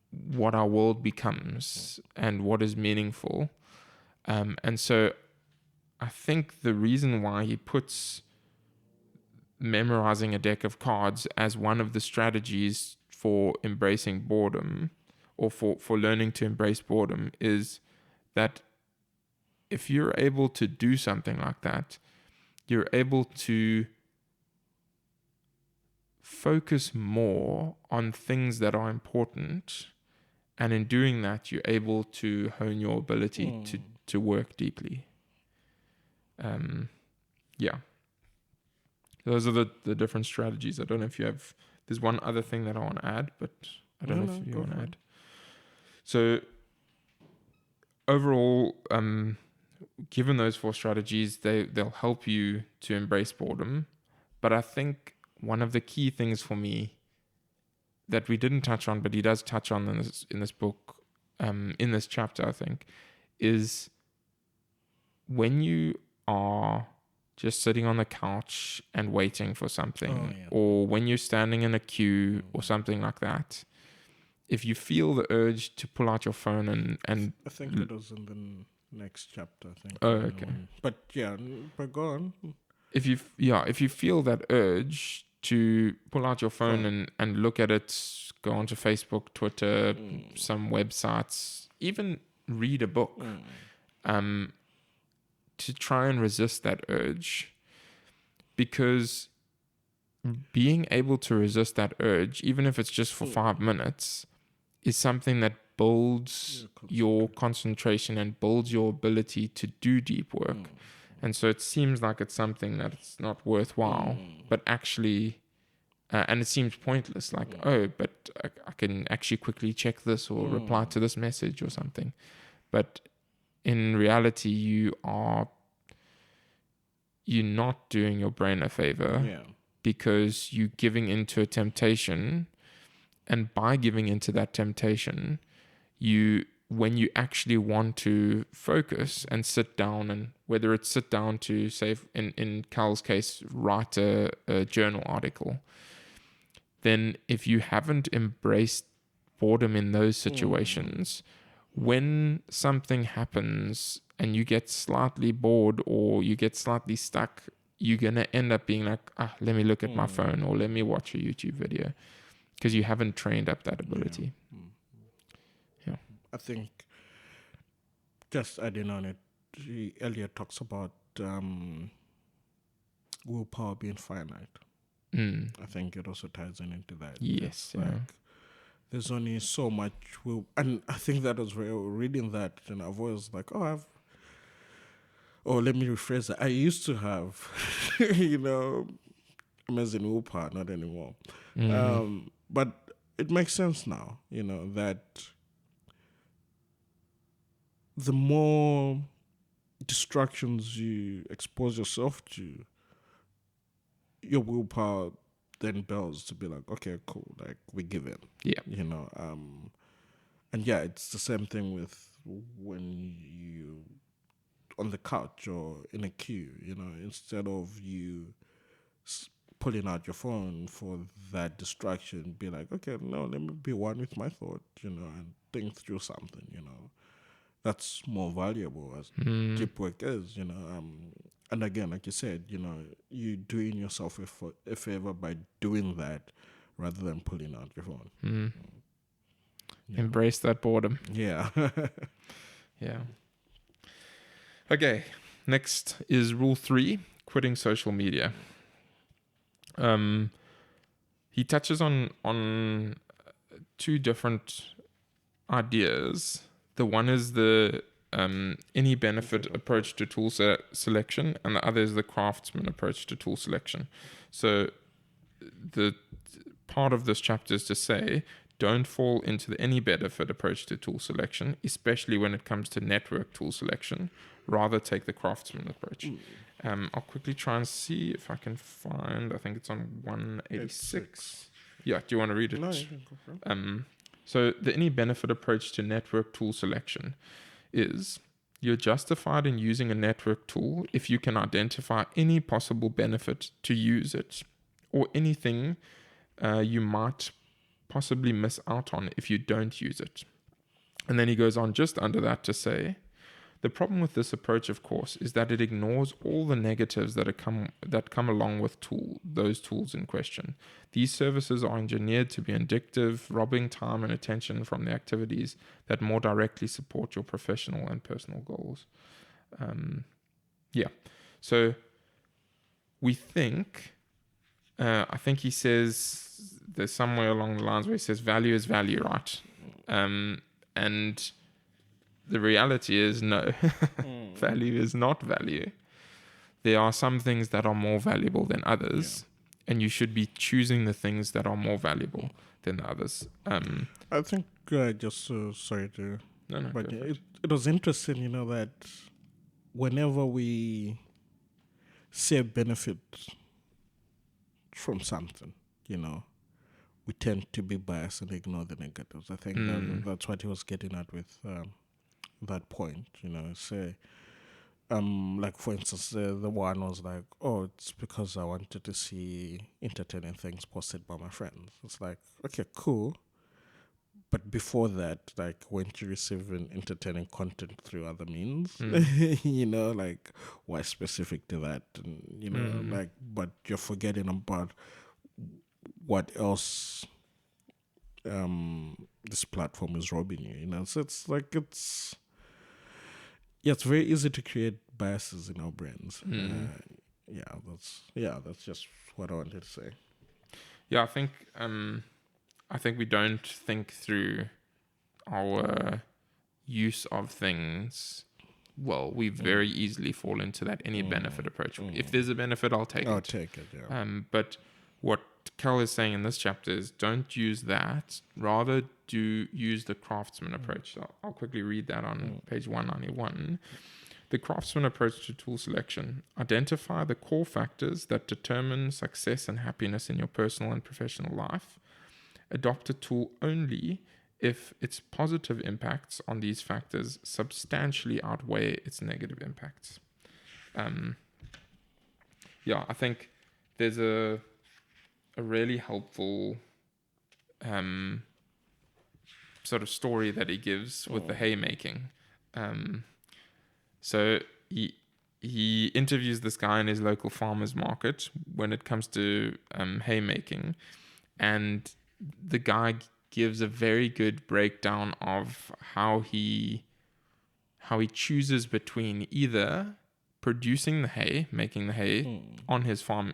what our world becomes and what is meaningful. And so I think the reason why he puts memorizing a deck of cards as one of the strategies for embracing boredom, or for learning to embrace boredom, is that if you're able to do something like that, you're able to focus more on things that are important, and in doing that you're able to hone your ability to work deeply. Yeah, those are the different strategies. I don't know if you have, there's one other thing that I want to add, but I don't know if you want to add. So overall, given those 4 strategies, they'll help you to embrace boredom. But I think one of the key things for me that we didn't touch on, but he does touch on in this book, in this chapter, I think, is when you are just sitting on the couch and waiting for something, or when you're standing in a queue or something like that, if you feel the urge to pull out your phone and I think it was in the next chapter. I think. Oh, okay. But yeah, but go on. If you feel that urge to pull out your phone and look at it, go onto Facebook, Twitter, some websites, even read a book, to try and resist that urge, because being able to resist that urge, even if it's just for 5 minutes, is something that builds your concentration and builds your ability to do deep work. And so it seems like it's something that's not worthwhile, but actually, and it seems pointless, like, but I can actually quickly check this or reply to this message or something. But in reality, you're not doing your brain a favor, because you're giving into a temptation. And by giving into that temptation, when you actually want to focus and sit down, and whether it's sit down to, say, in Cal's case, write a journal article, then if you haven't embraced boredom in those situations, when something happens and you get slightly bored or you get slightly stuck, you're going to end up being like, let me look at my phone or let me watch a YouTube video, because you haven't trained up that ability. Yeah. I think, just adding on it, Elliot talks about willpower being finite. I think it also ties into that. Yes. There's only so much will, and I think that was reading that, and I've always like, let me rephrase that. I used to have, amazing willpower, not anymore. But it makes sense now, that the more distractions you expose yourself to, your willpower then builds to be like, okay, cool, like we give in. Yeah. And yeah, it's the same thing with when you on the couch or in a queue, instead of you pulling out your phone for that distraction, be like, okay, no, let me be one with my thought, and think through something, that's more valuable as deep work is, and again, like you said, you doing yourself a favor by doing that rather than pulling out your phone. Embrace that boredom. Yeah. Yeah. Okay. Next is rule 3, quitting social media. He touches on 2 different ideas. The one is the any benefit approach to tool selection, and the other is the craftsman approach to tool selection. So the part of this chapter is to say, don't fall into the any benefit approach to tool selection, especially when it comes to network tool selection. Rather take the craftsman approach. I'll quickly try and see if I can find, I think it's on 186. Yeah, do you want to read it? No, you can go for it. So the any benefit approach to network tool selection is, you're justified in using a network tool if you can identify any possible benefit to use it, or anything you might possibly miss out on if you don't use it. And then he goes on just under that to say, the problem with this approach, of course, is that it ignores all the negatives that come along with those tools in question. These services are engineered to be addictive, robbing time and attention from the activities that more directly support your professional and personal goals. So we think, I think he says, there's somewhere along the lines where he says value is value, right? And the reality is no, value is not value. There are some things that are more valuable than others, and you should be choosing the things that are more valuable than the others. I think sorry to, No, but it was interesting, that whenever we see a benefit from something, we tend to be biased and ignore the negatives. I think that's what he was getting at with that point. Say, like for instance, the one was like, oh, it's because I wanted to see entertaining things posted by my friends. It's like, okay, cool. But before that, like, weren't you receiving entertaining content through other means? Like, why specific to that? And, like, but you're forgetting about what else this platform is robbing you, So it's like, it's very easy to create biases in our brains. That's just what I wanted to say. Yeah, I think we don't think through our use of things well. We very easily fall into that any benefit approach. If there's a benefit, I'll take I'll take it, yeah. But what Cal is saying in this chapter is don't use that. Rather, use the craftsman approach. So I'll quickly read that on page 191. The craftsman approach to tool selection. Identify the core factors that determine success and happiness in your personal and professional life. Adopt a tool only if its positive impacts on these factors substantially outweigh its negative impacts. I think there's a really helpful sort of story that he gives with the haymaking. So he interviews this guy in his local farmer's market when it comes to haymaking, and the guy gives a very good breakdown of how he chooses between either producing the hay, making the hay on his farm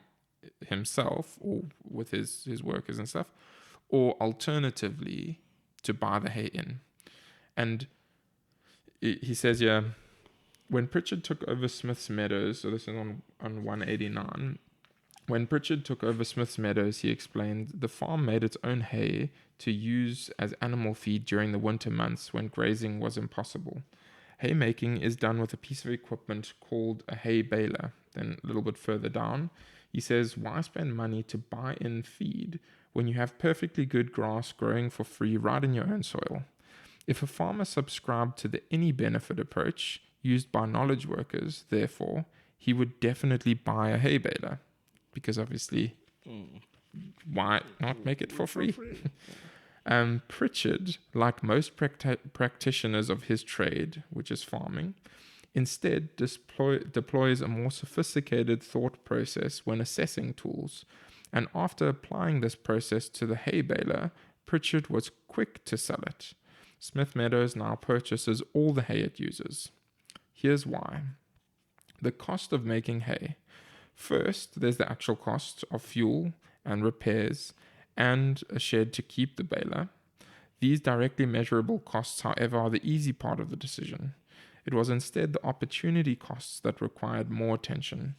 himself or with his workers and stuff, or alternatively to buy the hay in. And he says, when Pritchard took over Smith's Meadows, so this is on 189, when Pritchard took over Smith's Meadows, he explained, the farm made its own hay to use as animal feed during the winter months when grazing was impossible. Haymaking is done with a piece of equipment called a hay baler. Then a little bit further down, he says, why spend money to buy in feed when you have perfectly good grass growing for free right in your own soil? If a farmer subscribed to the any benefit approach used by knowledge workers, therefore, he would definitely buy a hay baler. Because obviously, why not make it for free? Pritchard, like most practitioners of his trade, which is farming, instead deploys a more sophisticated thought process when assessing tools. And after applying this process to the hay baler, Pritchard was quick to sell it. Smith Meadows now purchases all the hay it uses. Here's why. The cost of making hay. First, there's the actual cost of fuel and repairs and a shed to keep the baler. These directly measurable costs, however, are the easy part of the decision. It was instead the opportunity costs that required more attention.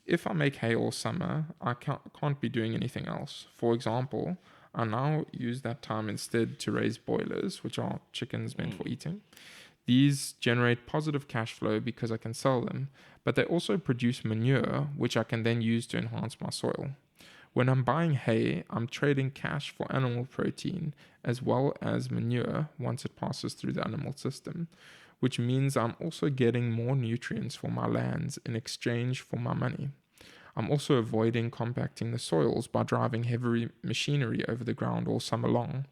If I make hay all summer, I can't be doing anything else. For example, I now use that time instead to raise boilers, which are chickens meant for eating. These generate positive cash flow because I can sell them, but they also produce manure, which I can then use to enhance my soil. When I'm buying hay, I'm trading cash for animal protein as well as manure once it passes through the animal system, which means I'm also getting more nutrients for my lands in exchange for my money. I'm also avoiding compacting the soils by driving heavy machinery over the ground all summer long.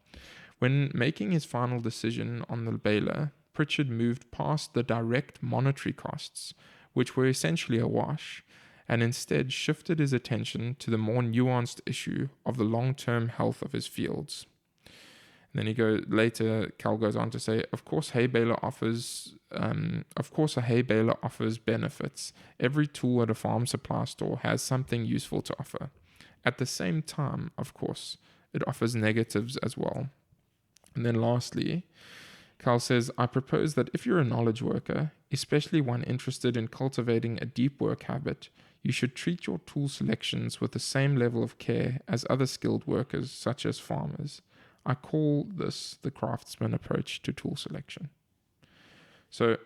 When making his final decision on the baler, Pritchard moved past the direct monetary costs, which were essentially a wash, and instead shifted his attention to the more nuanced issue of the long-term health of his fields. And then Cal goes on to say, of course a hay baler offers benefits. Every tool at a farm supply store has something useful to offer. At the same time, of course, it offers negatives as well. And then lastly, Cal says, I propose that if you're a knowledge worker, especially one interested in cultivating a deep work habit, you should treat your tool selections with the same level of care as other skilled workers, such as farmers. I call this the craftsman approach to tool selection. So,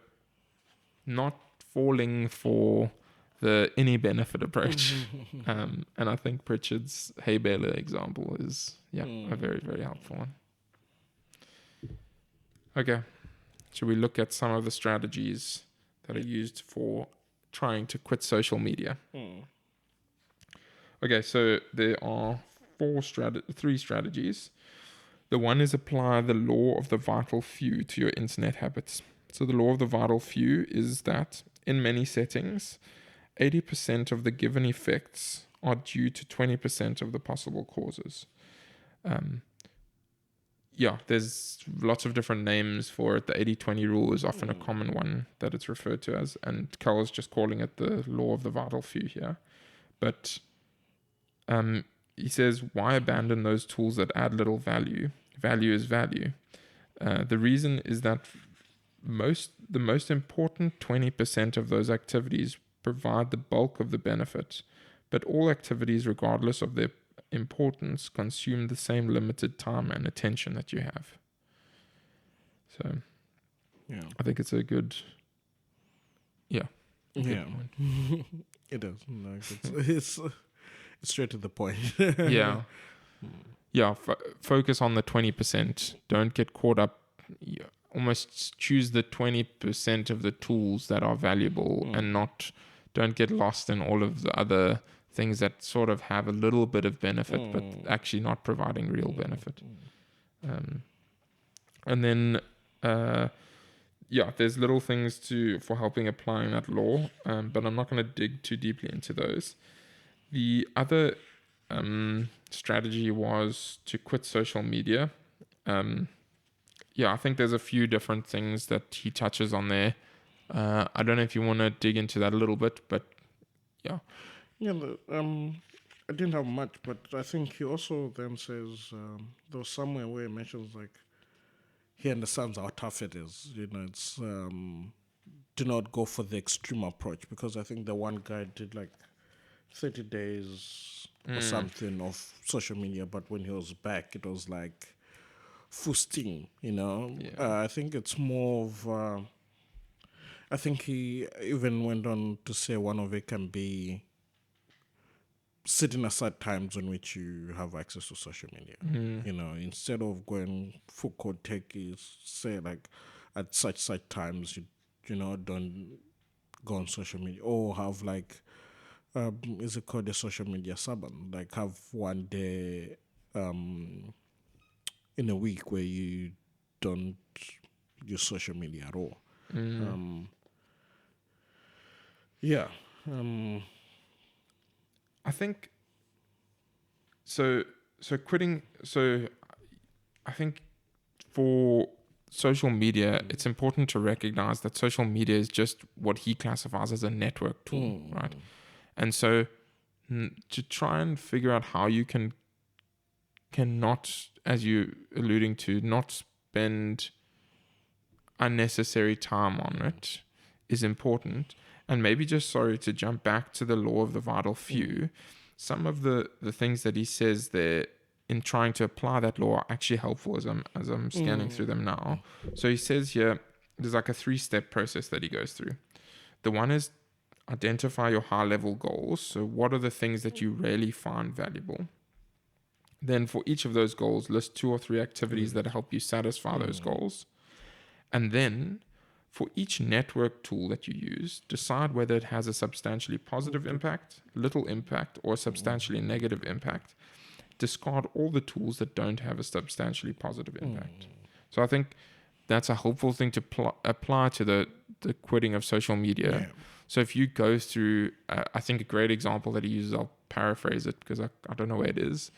not falling for the any benefit approach. And I think Pritchard's hay baler example is a very, very helpful one. Okay, should we look at some of the strategies that are used for trying to quit social media? Okay, so there are three strategies. The one is apply the law of the vital few to your internet habits. So the law of the vital few is that in many settings, 80% of the given effects are due to 20% of the possible causes. There's lots of different names for it. The 80-20 rule is often a common one that it's referred to as, and Cal is just calling it the law of the vital few here. But he says, why abandon those tools that add little value? Value is value. The reason is that the most important 20% of those activities provide the bulk of the benefit, but all activities, regardless of their importance, consume the same limited time and attention that you have. So, I think it's a good, good point. It is. Like it's straight to the point. Focus on the 20%. Don't get caught up. Almost choose the 20% of the tools that are valuable and don't get lost in all of the other things that sort of have a little bit of benefit but actually not providing real benefit. And then there's little things for helping applying that law, but I'm not going to dig too deeply into those. The other strategy was to quit social media. I think there's a few different things that he touches on there. I don't know if you want to dig into that a little bit, but yeah. I didn't have much, but I think he also then says there was somewhere where he mentions like he understands how tough it is. It's do not go for the extreme approach, because I think the one guy did like 30 days or something of social media, but when he was back, it was like full-steam, I think it's more of I think he even went on to say one of it can be setting aside times on which you have access to social media. Instead of going full code techie, say like at such times you don't go on social media, or have like is it called a social media suburban? Like have one day in a week where you don't use social media at all. I think so quitting. So I think for social media, it's important to recognize that social media is just what he classifies as a network tool, right? And so to try and figure out how you cannot, as you alluding to, not spend unnecessary time on it is important. And maybe just, to jump back to the law of the vital few, some of the things that he says there in trying to apply that law are actually helpful as I'm scanning through them now. So he says here, there's like a 3-step process that he goes through. The one is identify your high-level goals. So what are the things that you really find valuable? Then for each of those goals, list 2 or 3 activities that help you satisfy those goals. And then for each network tool that you use, decide whether it has a substantially positive impact, little impact, or substantially negative impact. Discard all the tools that don't have a substantially positive impact. So I think that's a helpful thing to apply to the quitting of social media. Yeah. So if you go through, I think a great example that he uses, I'll paraphrase it because I don't know where it is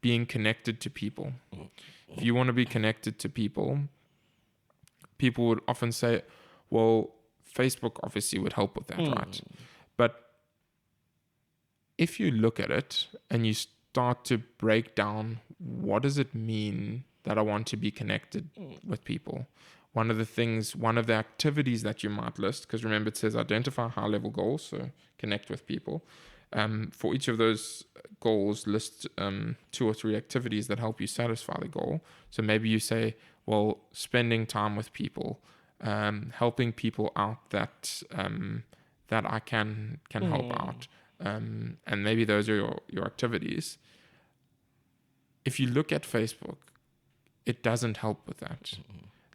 being connected to people. If you want to be connected to people would often say, well, Facebook obviously would help with that, right? But if you look at it and you start to break down, what does it mean that I want to be connected with people? One of the activities that you might list, because remember it says identify high-level goals, so connect with people. For each of those goals, list 2 or 3 activities that help you satisfy the goal. So maybe you say, well, spending time with people, helping people out that that I can help out, and maybe those are your activities. If you look at Facebook, it doesn't help with that.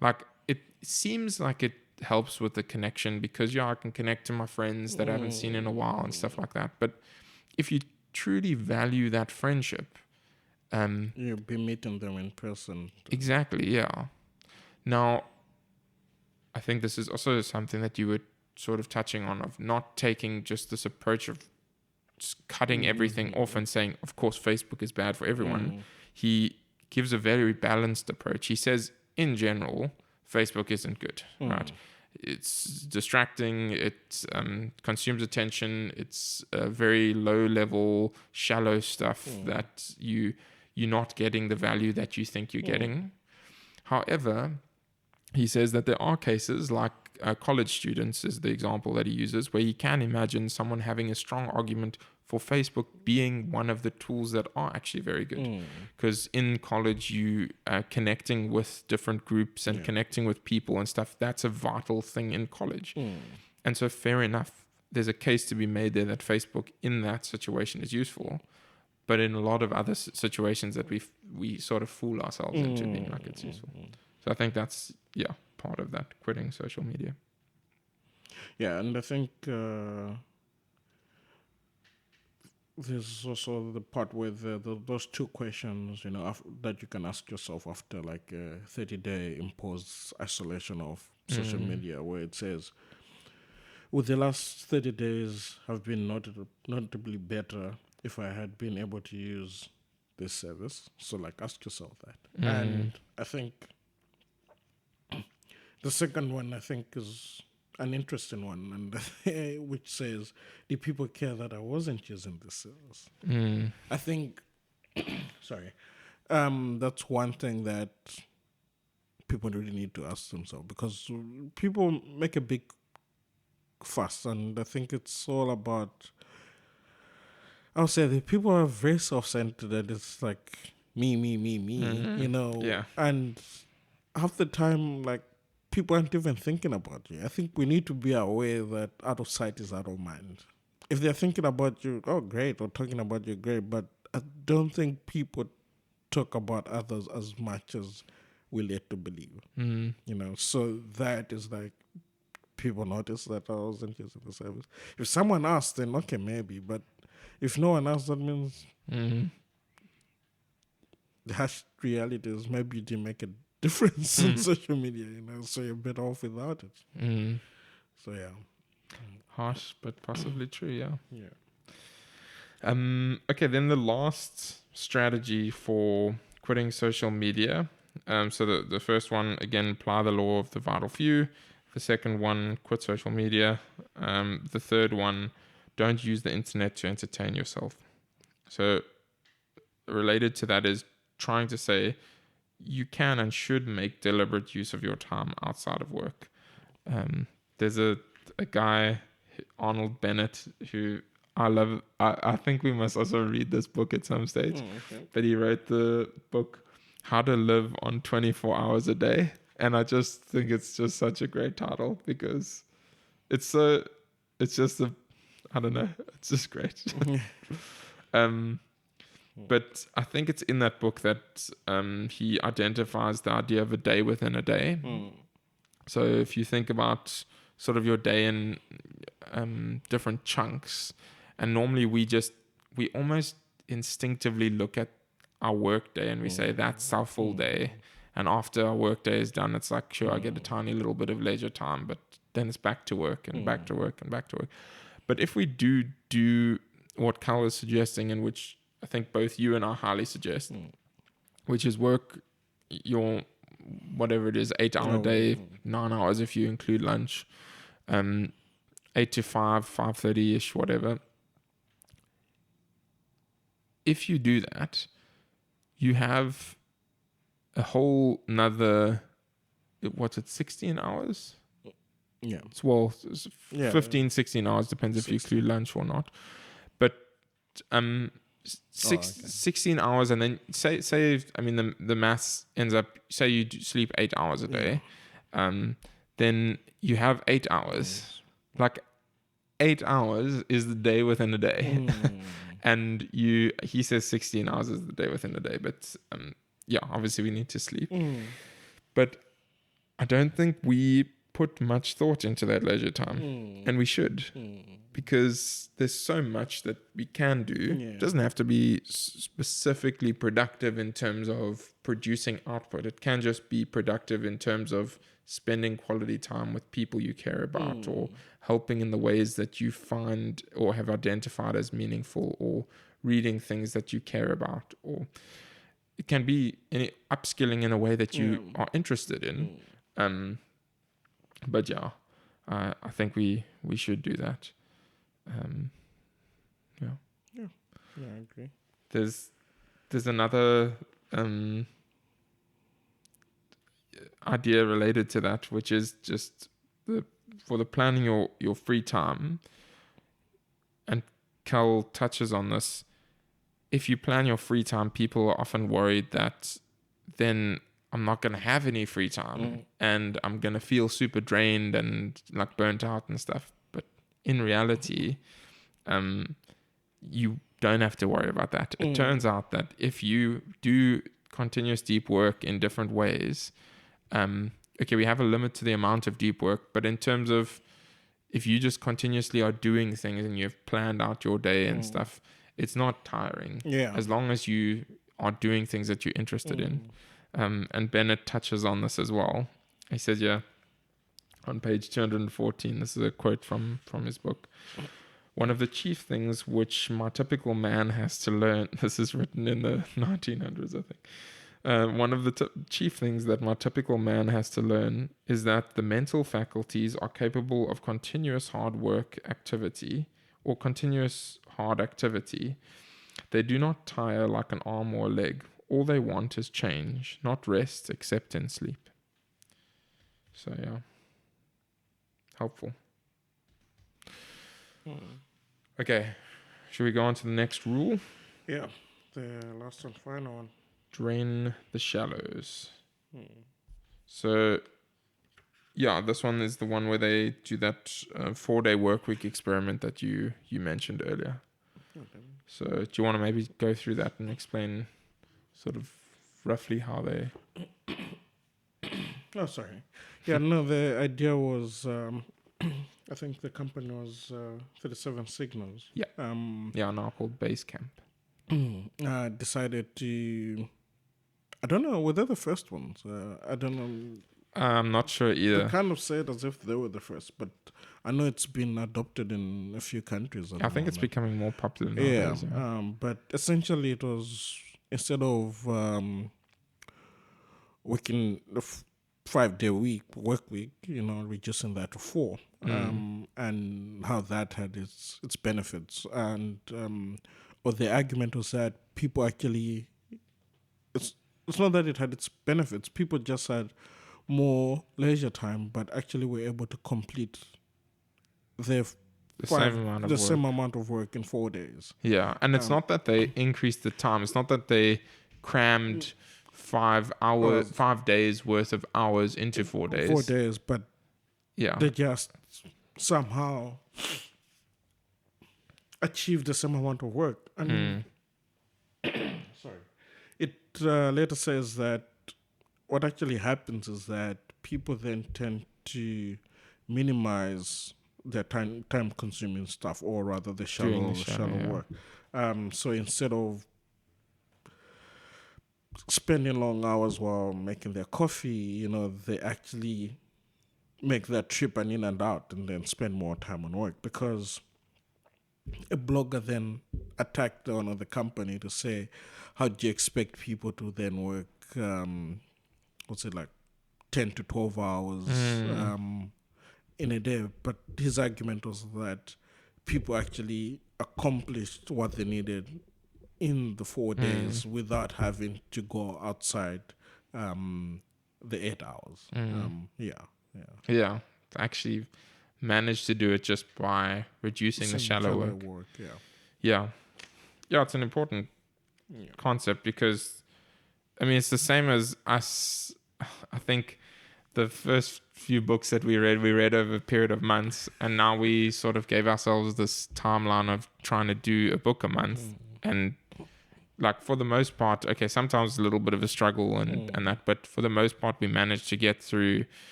Like, it seems like it helps with the connection because I can connect to my friends that I haven't seen in a while and stuff like that. But if you truly value that friendship, you'll be meeting them in person. Exactly, yeah. Now, I think this is also something that you were sort of touching on, of not taking just this approach of just cutting everything off and saying, of course, Facebook is bad for everyone. He gives a very balanced approach. He says, in general, Facebook isn't good, right? It's distracting. It consumes attention. It's very low level, shallow stuff that you're not getting the value that you think you're getting. However, he says that there are cases like college students is the example that he uses, where you can imagine someone having a strong argument for Facebook being one of the tools that are actually very good. Because in college, you are connecting with different groups and connecting with people and stuff. That's a vital thing in college. And so fair enough, there's a case to be made there that Facebook in that situation is useful. But in a lot of other situations that we sort of fool ourselves into being like it's useful. So I think that's, part of that, quitting social media. Yeah, and I think there's also the part with those two questions, that you can ask yourself after like a 30-day imposed isolation of social media, where it says, would the last 30 days have been notably better if I had been able to use this service? So like ask yourself that. And I think the second one, I think, is an interesting one, and which says, "Do people care that I wasn't using this service?" I think, sorry, that's one thing that people really need to ask themselves, because people make a big fuss, and I think it's all about. I'll say that people are very self-centered, and it's like me, Yeah. and half the time, like, people aren't even thinking about you. I think we need to be aware that out of sight is out of mind. If they're thinking about you, oh great, or talking about you, great, but I don't think people talk about others as much as we're led to believe. So that is like, people notice that I wasn't using the service. If someone asks, then okay, maybe, but if no one asks, that means the harsh reality is maybe you didn't make a difference in social media, so you're better off without it. So yeah. Harsh, but possibly true, yeah. Yeah. Okay, then the last strategy for quitting social media. So the first one, again, apply the law of the vital few. The second one, quit social media. The third one, don't use the internet to entertain yourself. So related to that is trying to say you can and should make deliberate use of your time outside of work. There's a guy, Arnold Bennett, who I love. I think we must also read this book at some stage. Okay. But he wrote the book How to Live on 24 Hours a Day. And I just think it's just such a great title because it's just I don't know, it's just great. But I think it's in that book that he identifies the idea of a day within a day. So if you think about sort of your day in different chunks, and normally we almost instinctively look at our work day and we say that's our full day. And after our work day is done, it's like, sure, I get a tiny little bit of leisure time, but then it's back to work and back to work and back to work. But if we do what Cal is suggesting, and which I think both you and I highly suggest, which is work your, whatever it is, 8 hour day, 9 hours if you include lunch, 8 to 5, 5:30-ish, whatever. If you do that, you have a whole nother, 16 hours? Yeah. It's 15, 16 hours, depends if you include lunch or not. But 16 hours, and then say I mean the maths ends up, say you sleep 8 hours a day, then you have 8 hours. Like 8 hours is the day within a day. And he says 16 hours is the day within a day, but yeah, obviously we need to sleep. But I don't think we put much thought into that leisure time, and we should, because there's so much that we can do. It doesn't have to be specifically productive in terms of producing output. It can just be productive in terms of spending quality time with people you care about, or helping in the ways that you find or have identified as meaningful, or reading things that you care about, or it can be any upskilling in a way that you are interested in. But yeah, I think we should do that. Yeah, I agree. There's another idea related to that, which is just for the planning your free time. And Cal touches on this. If you plan your free time, people are often worried that then I'm not going to have any free time and I'm going to feel super drained and like burnt out and stuff. But in reality, you don't have to worry about that. It turns out that if you do continuous deep work in different ways, okay, we have a limit to the amount of deep work, but in terms of if you just continuously are doing things and you've planned out your day and stuff, it's not tiring. As long as you are doing things that you're interested in. And Bennett touches on this as well. He says, on page 214, this is a quote from his book. One of the chief things which my typical man has to learn, this is written in the 1900s, I think. One of the chief things that my typical man has to learn is that the mental faculties are capable of continuous hard work activity or continuous hard activity. They do not tire like an arm or a leg. All they want is change, not rest except in sleep. So yeah, helpful. Okay, should we go on to the next rule? Yeah, the last and final one. Drain the shallows. So yeah, this one is the one where they do that 4-day work week experiment that you mentioned earlier. So do you want to maybe go through that and explain sort of roughly how they... Oh, sorry. Yeah, no, the idea was, I think the company was 37 Signals. Yeah. Now called Basecamp. Decided to, I don't know, were they the first ones? I don't know. I'm not sure either. They kind of said as if they were the first, but I know it's been adopted in a few countries. I think it's becoming more popular nowadays. Yeah, but essentially it was, instead of working the 5-day work week, reducing that to 4, and how that had its benefits, and or the argument was that people actually, it's not that it had its benefits. People just had more leisure time, but actually were able to complete the same amount of work in 4 days. Yeah, and it's not that they increased the time. It's not that they crammed 5 days worth of hours into 4 days. 4 days, but yeah, they just somehow achieved the same amount of work. And sorry, it later says that what actually happens is that people then tend to minimize their time consuming stuff, or rather the shallow work. So instead of spending long hours while making their coffee, they actually make that trip and in and out, and then spend more time on work. Because a blogger then attacked one of the company to say, how do you expect people to then work, 10 to 12 hours in a day? But his argument was that people actually accomplished what they needed in the 4 days without having to go outside the 8 hours. Yeah, actually managed to do it just by reducing the shallow work. Yeah, it's an important concept, because I mean, it's the same as us. I think the first few books that we read over a period of months, and now we sort of gave ourselves this timeline of trying to do a book a month. And like for the most part, okay, sometimes it's a little bit of a struggle and that, but for the most part we managed to get through,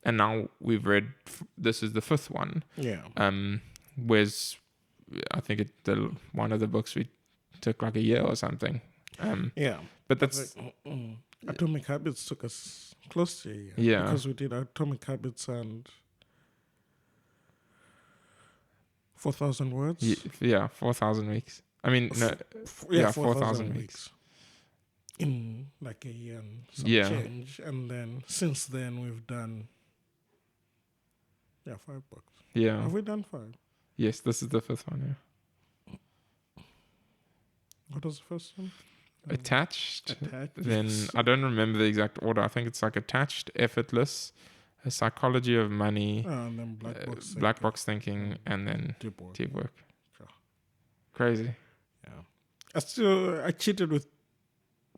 and now we've read, this is the fifth one. Yeah. Whereas I think one of the books we took like a year or something. Yeah. But that's... Atomic Habits took us close to a year. Yeah. Because we did Atomic Habits and 4,000 words. Yeah, 4,000 weeks. I mean, no, 4,000 weeks. In like a year and some change. And then since then we've done 5 books. Yeah. Have we done 5? Yes, this is the fifth one, yeah. What was the first one? Attached. Then I don't remember the exact order. I think it's like Attached, Effortless, A Psychology of Money, and then Black Box Thinking, and then Deep Work. Sure. Crazy. Yeah. I cheated with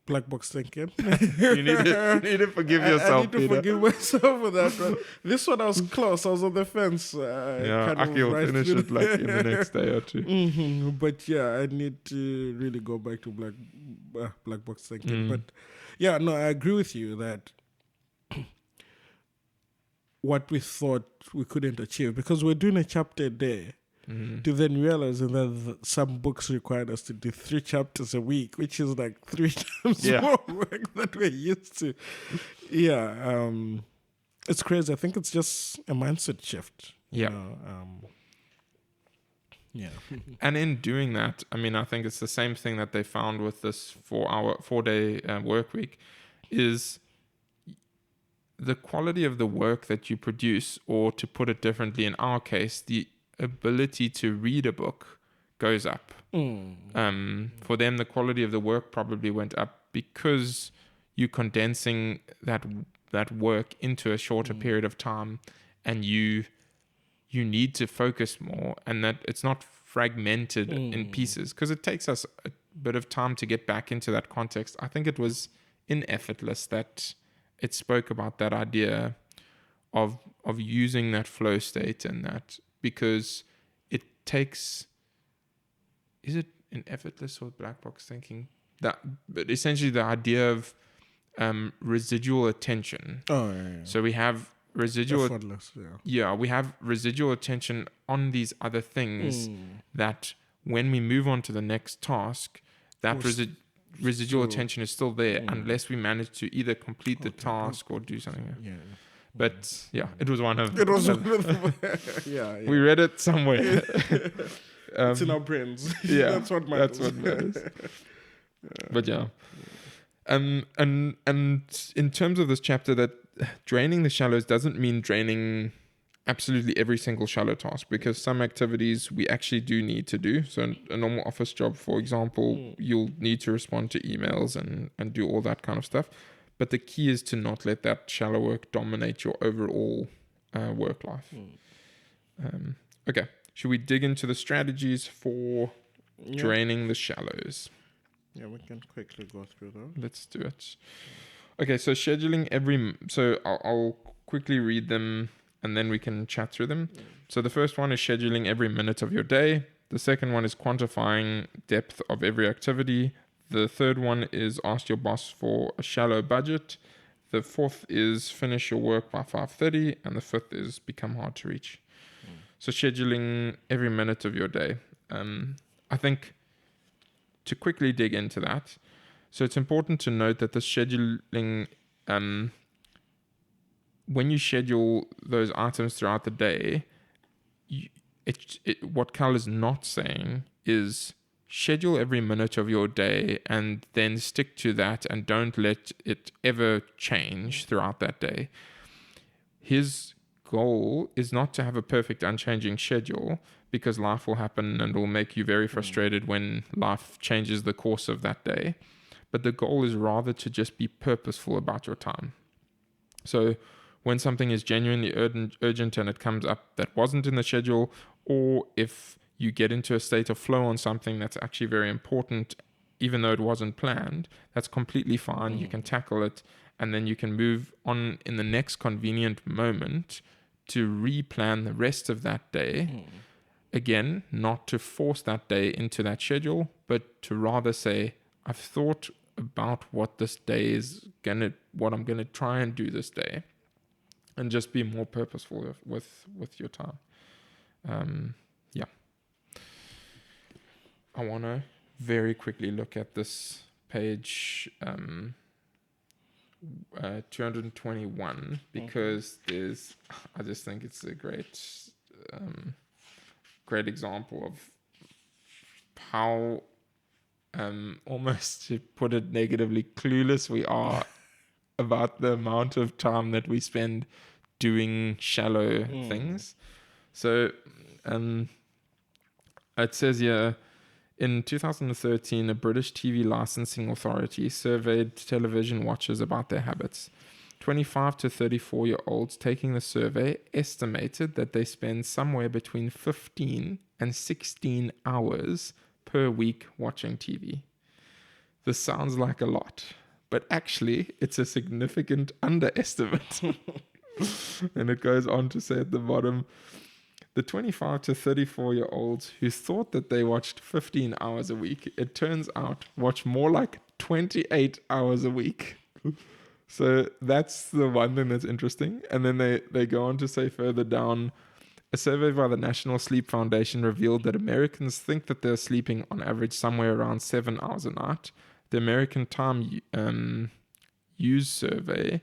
Black Box Thinking. you need to forgive yourself, I need to Peter. forgive myself for that one. This one I was close. I was on the fence. Aki will finish it like in the next day or two. But I need to really go back to Black Box Thinking. But I agree with you that what we thought we couldn't achieve, because we're doing a chapter a day, to then realize that some books required us to do 3 chapters a week, which is like 3 times more work that we're used to. It's crazy. I think it's just a mindset shift. Yeah. And in doing that, I mean, I think it's the same thing that they found with this 4-day work week, is the quality of the work that you produce, or to put it differently, in our case, the ability to read a book goes up. For them, the quality of the work probably went up because you're condensing that work into a shorter period of time, and you need to focus more, and that it's not fragmented in pieces, because it takes us a bit of time to get back into that context. I think it was in Effortless that it spoke about that idea of using that flow state, and that, because it takes, is it in Effortless or Black Box Thinking? But essentially the idea of residual attention. So we have residual, we have residual attention on these other things, that when we move on to the next task, that residual attention is still there, unless we manage to either complete the task or do something. But it was one of them. We read it somewhere. It's in our brains. That's what matters. But and in terms of this chapter, that draining the shallows doesn't mean draining absolutely every single shallow task, because some activities we actually do need to do. So a normal office job, for example, you'll need to respond to emails and do all that kind of stuff. But the key is to not let that shallow work dominate your overall work life. Okay, should we dig into the strategies for draining the shallows? Yeah, we can quickly go through those. Let's do it. Okay, so scheduling so I'll quickly read them and then we can chat through them. So the first one is scheduling every minute of your day. The second one is quantifying depth of every activity. The third one is ask your boss for a shallow budget. The fourth is finish your work by 5:30, and the fifth is become hard to reach. So scheduling every minute of your day. I think to quickly dig into that, so it's important to note that the scheduling, when you schedule those items throughout the day, what Cal is not saying is schedule every minute of your day and then stick to that and don't let it ever change throughout that day. His goal is not to have a perfect unchanging schedule, because life will happen and will make you very frustrated when life changes the course of that day. But the goal is rather to just be purposeful about your time. So when something is genuinely urgent and it comes up that wasn't in the schedule, or if you get into a state of flow on something that's actually very important even though it wasn't planned, that's completely fine. You can tackle it, and then you can move on in the next convenient moment to replan the rest of that day. Again, not to force that day into that schedule, but to rather say, I've thought about what this day is what I'm gonna try and do this day, and just be more purposeful with your time. Yeah. I want to very quickly look at this page 221 because I just think it's a great example of how almost, to put it negatively, clueless we are about the amount of time that we spend doing shallow things. So it says here, in 2013, a British TV licensing authority surveyed television watchers about their habits. 25 to 34-year-olds taking the survey estimated that they spend somewhere between 15 and 16 hours per week watching TV. This sounds like a lot, but actually it's a significant underestimate. And it goes on to say at the bottom, the 25 to 34-year-olds who thought that they watched 15 hours a week, it turns out watch more like 28 hours a week. So that's the one thing that's interesting. And then they go on to say further down, a survey by the National Sleep Foundation revealed that Americans think that they're sleeping on average somewhere around 7 hours a night. The American Time Use survey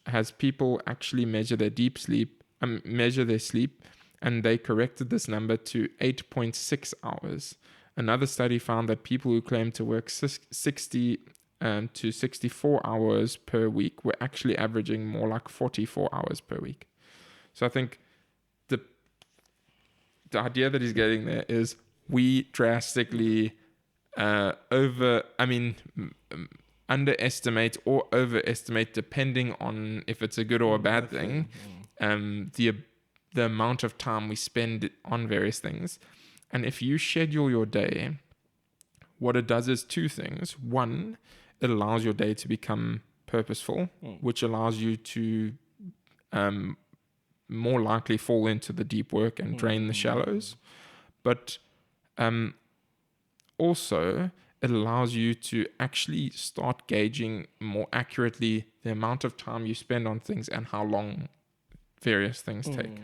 has people actually measure their measure their sleep, and they corrected this number to 8.6 hours. Another study found that people who claimed to work 60 to 64 hours per week were actually averaging more like 44 hours per week. So I think the idea that he's getting there is we drastically underestimate or overestimate, depending on if it's a good or a bad thing, the amount of time we spend on various things. And if you schedule your day, what it does is two things. One, it allows your day to become purposeful, which allows you to more likely fall into the deep work and drain the shallows. But also, it allows you to actually start gauging more accurately the amount of time you spend on things and how long various things take.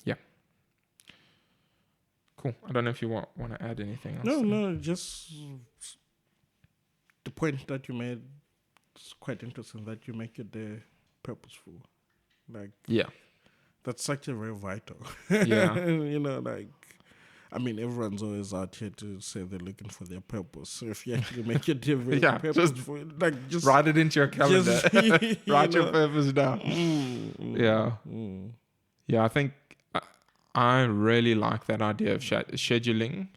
Yeah. Cool. I don't know if you want to add anything else. No, just the point that you made is quite interesting, that you make your day purposeful. Like, yeah, that's such a very vital. Yeah. Everyone's always out here to say they're looking for their purpose. So if you actually make your day very Yeah, purposeful, just write it into your calendar. Write your purpose down. Yeah. Yeah, I think I really like that idea of scheduling,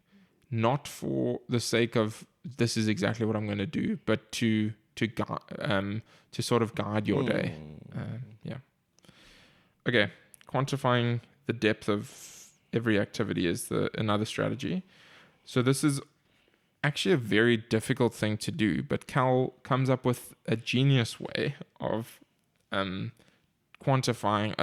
not for the sake of this is exactly what I'm going to do, but to sort of guide your day. Yeah. Okay, quantifying the depth of every activity is another strategy. So this is actually a very difficult thing to do, but Cal comes up with a genius way of quantifying.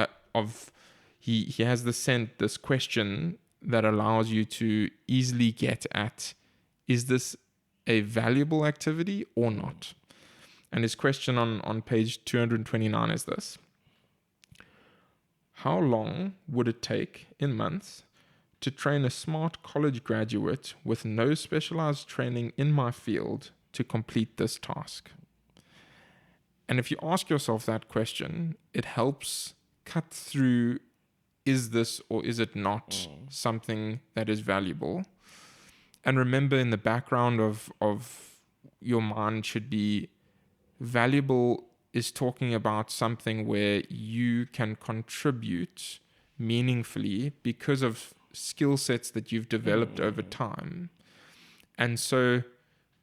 He has this question that allows you to easily get at, is this a valuable activity or not? And his question on page 229 is this: how long would it take in months to train a smart college graduate with no specialized training in my field to complete this task? And if you ask yourself that question, it helps cut through, is this or is it not something that is valuable? And remember, in the background of your mind should be, valuable is talking about something where you can contribute meaningfully because of skill sets that you've developed over time. And so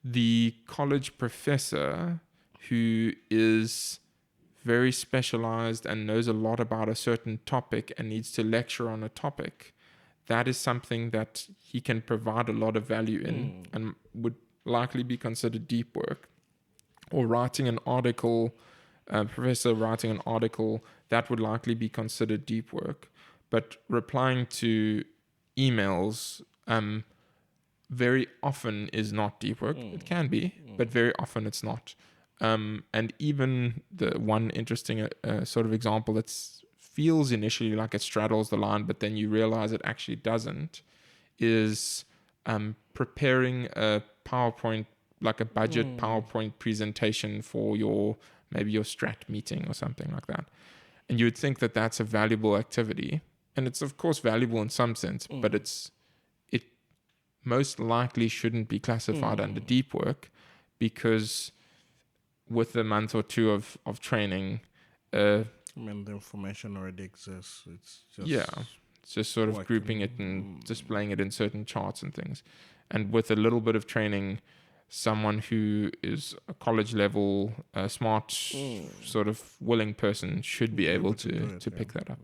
the college professor who is very specialized and knows a lot about a certain topic and needs to lecture on a topic, that is something that he can provide a lot of value in and would likely be considered deep work. Or writing an article, professor writing an article, that would likely be considered deep work. But replying to emails very often is not deep work. It can be, but very often it's not. And even the one interesting sort of example that feels initially like it straddles the line, but then you realize it actually doesn't, is preparing a PowerPoint, like a budget PowerPoint presentation for maybe your strat meeting or something like that. And you would think that that's a valuable activity. And it's of course valuable in some sense, but it most likely shouldn't be classified under deep work, because with a month or two of training, I mean, the information already exists. It's just sort of grouping it and displaying it in certain charts and things. And with a little bit of training, someone who is a college level, smart, sort of willing person should be able to pick that up.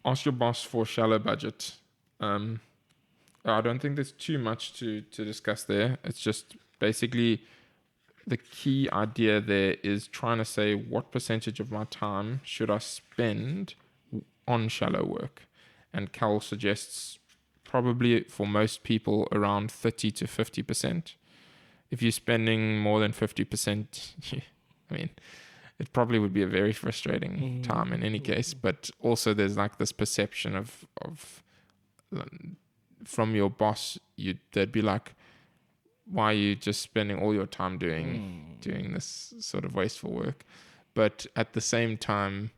Ask your boss for shallow budget. I don't think there's too much to discuss there. It's just basically the key idea there is trying to say, what percentage of my time should I spend on shallow work? And Cal suggests probably for most people around 30 to 50%. If you're spending more than 50%, I mean, it probably would be a very frustrating time in any case. But also there's like this perception of from your boss, they'd be like, why are you just spending all your time doing this sort of wasteful work? But at the same time,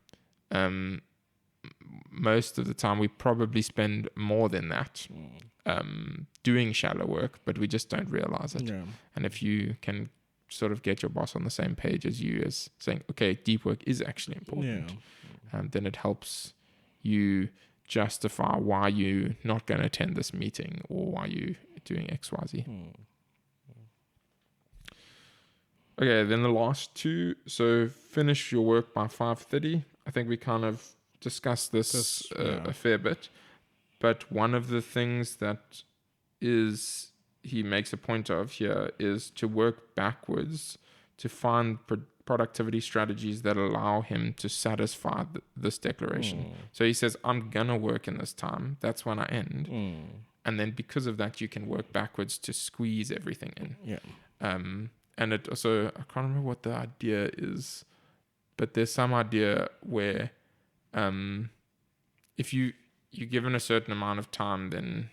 most of the time we probably spend more than that doing shallow work, but we just don't realize it. And if you can sort of get your boss on the same page as you, as saying, okay, deep work is actually important, then it helps you justify why you're not going to attend this meeting or why you're doing XYZ. Okay, then the last two. So finish your work by 5:30. I think we kind of discussed this a fair bit. But one of the things that he makes a point of here is to work backwards to find productivity strategies that allow him to satisfy this declaration. So he says, I'm going to work in this time. That's when I end. And then because of that, you can work backwards to squeeze everything in. And it also, I can't remember what the idea is, but there's some idea where if you're given a certain amount of time, then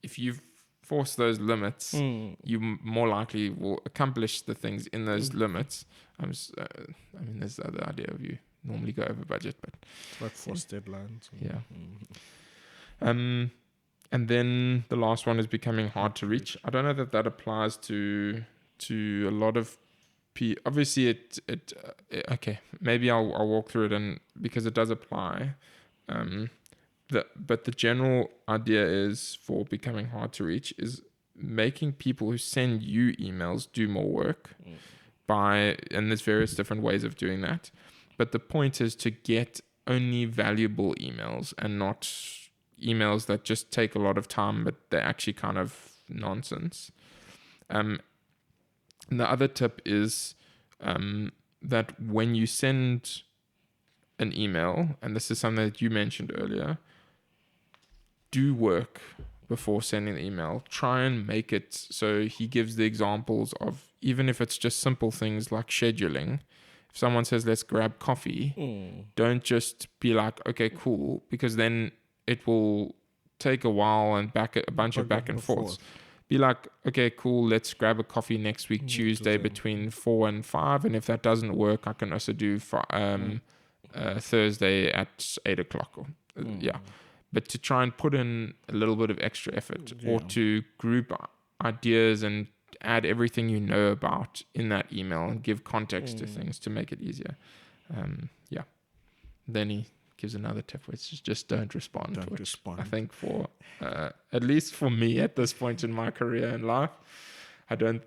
if you force those limits, you more likely will accomplish the things in those limits. I mean, there's the other idea of you normally go over budget, but it's like forced deadlines. And then the last one is becoming hard to reach. I don't know that applies to a lot of people. Obviously, okay. Maybe I'll walk through it, and because it does apply. But the general idea is for becoming hard to reach is making people who send you emails do more work and there's various different ways of doing that. But the point is to get only valuable emails and not emails that just take a lot of time, but they're actually kind of nonsense. And the other tip is that when you send an email, and this is something that you mentioned earlier, do work before sending the email. Try and make it so he gives the examples of, even if it's just simple things like scheduling. If someone says, let's grab coffee, don't just be like, okay, cool, because then it will take a while and a bunch of back and forth. Be like, okay, cool, let's grab a coffee next week, Tuesday between 4 and 5. And if that doesn't work, I can also do Thursday at 8 o'clock. But to try and put in a little bit of extra effort, or to group ideas and add everything you know about in that email and give context to things to make it easier. Then he gives another tip, which is just don't respond. I think for at least for me at this point in my career and life, I don't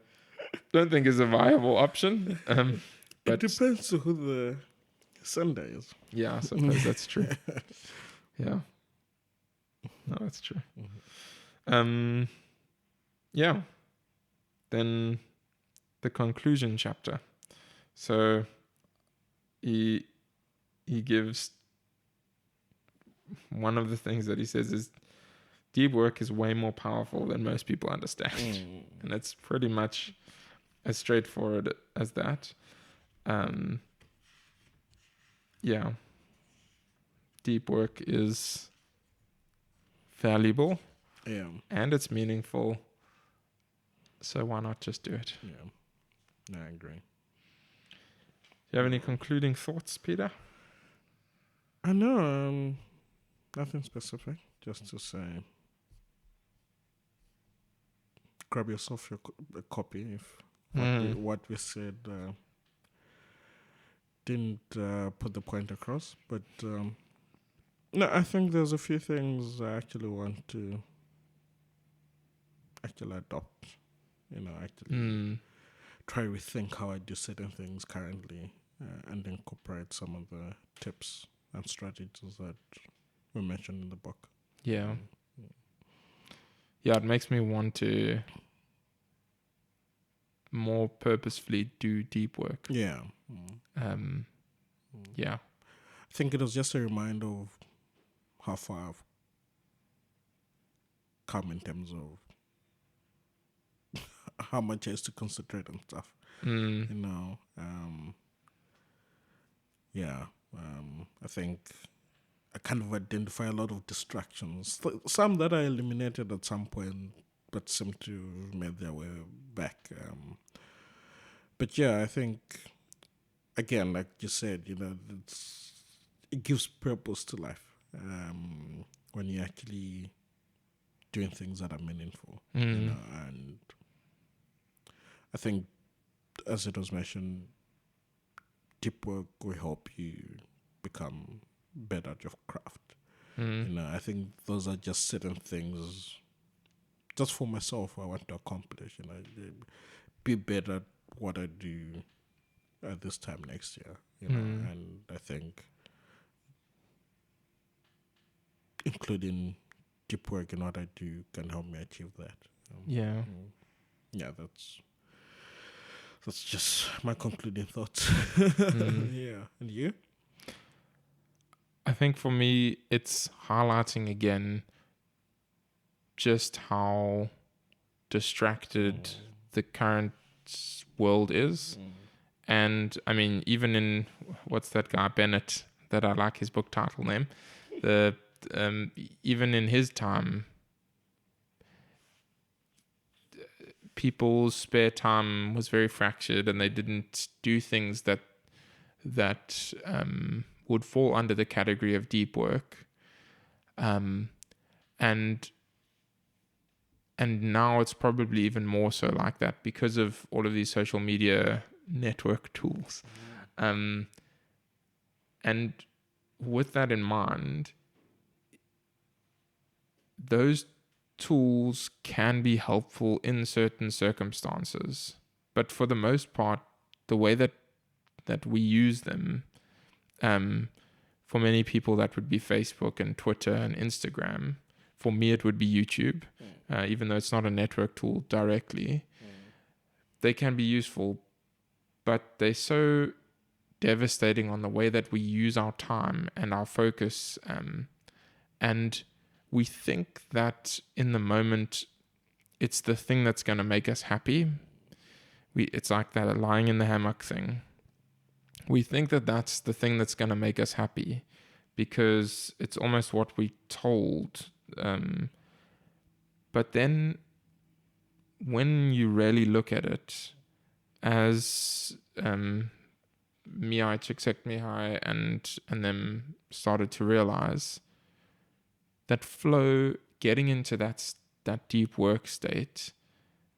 think is a viable option. But it depends on who Sundays. Yeah, I suppose that's true. Yeah. No, that's true. Yeah. Then the conclusion chapter. So he gives, one of the things that he says is deep work is way more powerful than most people understand. And it's pretty much as straightforward as that. Yeah. Deep work is valuable. Yeah. And it's meaningful. So why not just do it? Yeah. No, I agree. Do you have any concluding thoughts, Peter? I know, nothing specific. Just to say, grab yourself a copy if what we said didn't put the point across. But no, I think there's a few things I actually want to actually adopt. Try to rethink how I do certain things currently and incorporate some of the tips and strategies that were mentioned in the book. Yeah. Yeah, it makes me want to more purposefully do deep work. Yeah. Yeah. I think it was just a reminder of how far I've come in terms of how much I used to concentrate on stuff. I think I kind of identify a lot of distractions. Some that I eliminated at some point, but seem to have made their way back. But yeah, I think, again, like you said, it gives purpose to life when you're actually doing things that are meaningful. And I think, as it was mentioned, deep work will help you become better at your craft. I think those are just certain things, just for myself, I want to accomplish. Be better at what I do at this time next year. And I think including deep work in what I do can help me achieve that. Yeah. That's just my concluding thoughts. Yeah. And you? I think for me, it's highlighting again just how distracted the current world is. And I mean, even in, what's that guy, Bennett, that I like his book title name, even in his time, people's spare time was very fractured and they didn't do things that would fall under the category of deep work. And now it's probably even more so like that because of all of these social media network tools. And with that in mind, those tools can be helpful in certain circumstances. But for the most part, the way that we use them, for many people that would be Facebook and Twitter and Instagram. For me, it would be YouTube, even though it's not a network tool directly. They can be useful, but they're so devastating on the way that we use our time and our focus. And we think that in the moment, it's the thing that's going to make us happy. It's like that lying in the hammock thing. We think that that's the thing that's going to make us happy because it's almost what we told. But then when you really look at it, as Mihai Csikszentmihalyi and them started to realize that flow, getting into that deep work state,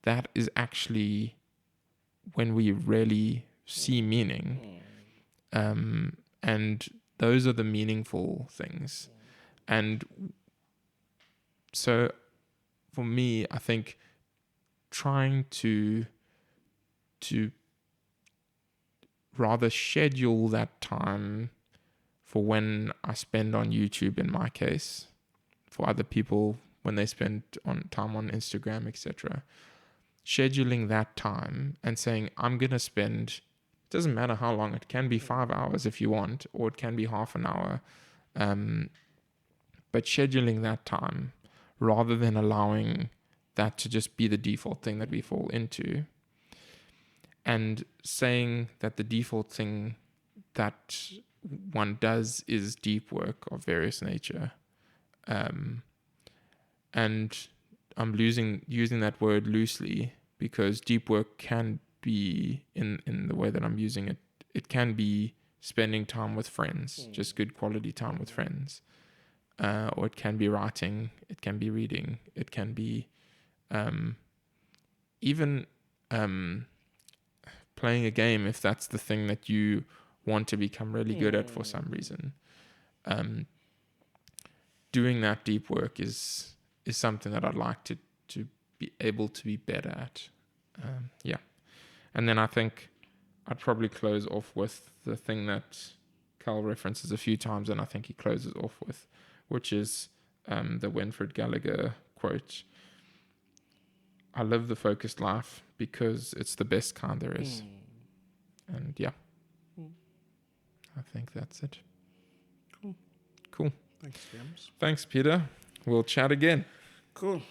that is actually when we really see meaning. And those are the meaningful things. And so for me, I think trying to rather schedule that time for when I spend on YouTube, in my case, for other people when they spend on time on Instagram, etc. Scheduling that time and saying, I'm going to spend, it doesn't matter how long, it can be 5 hours if you want, or it can be half an hour. But scheduling that time rather than allowing that to just be the default thing that we fall into, and saying that the default thing that one does is deep work of various nature. And I'm using that word loosely because deep work can be, in the way that I'm using it, it can be spending time with friends, just good quality time with friends. Or it can be writing, it can be reading, it can be even playing a game if that's the thing that you want to become really good at for some reason. Doing that deep work is something that I'd like to be able to be better at. And then I think I'd probably close off with the thing that Cal references a few times, and I think he closes off with, which is the Winfred Gallagher quote: I live the focused life because it's the best kind there is. And I think that's it. Cool. Thanks, James. Thanks, Peter. We'll chat again. Cool.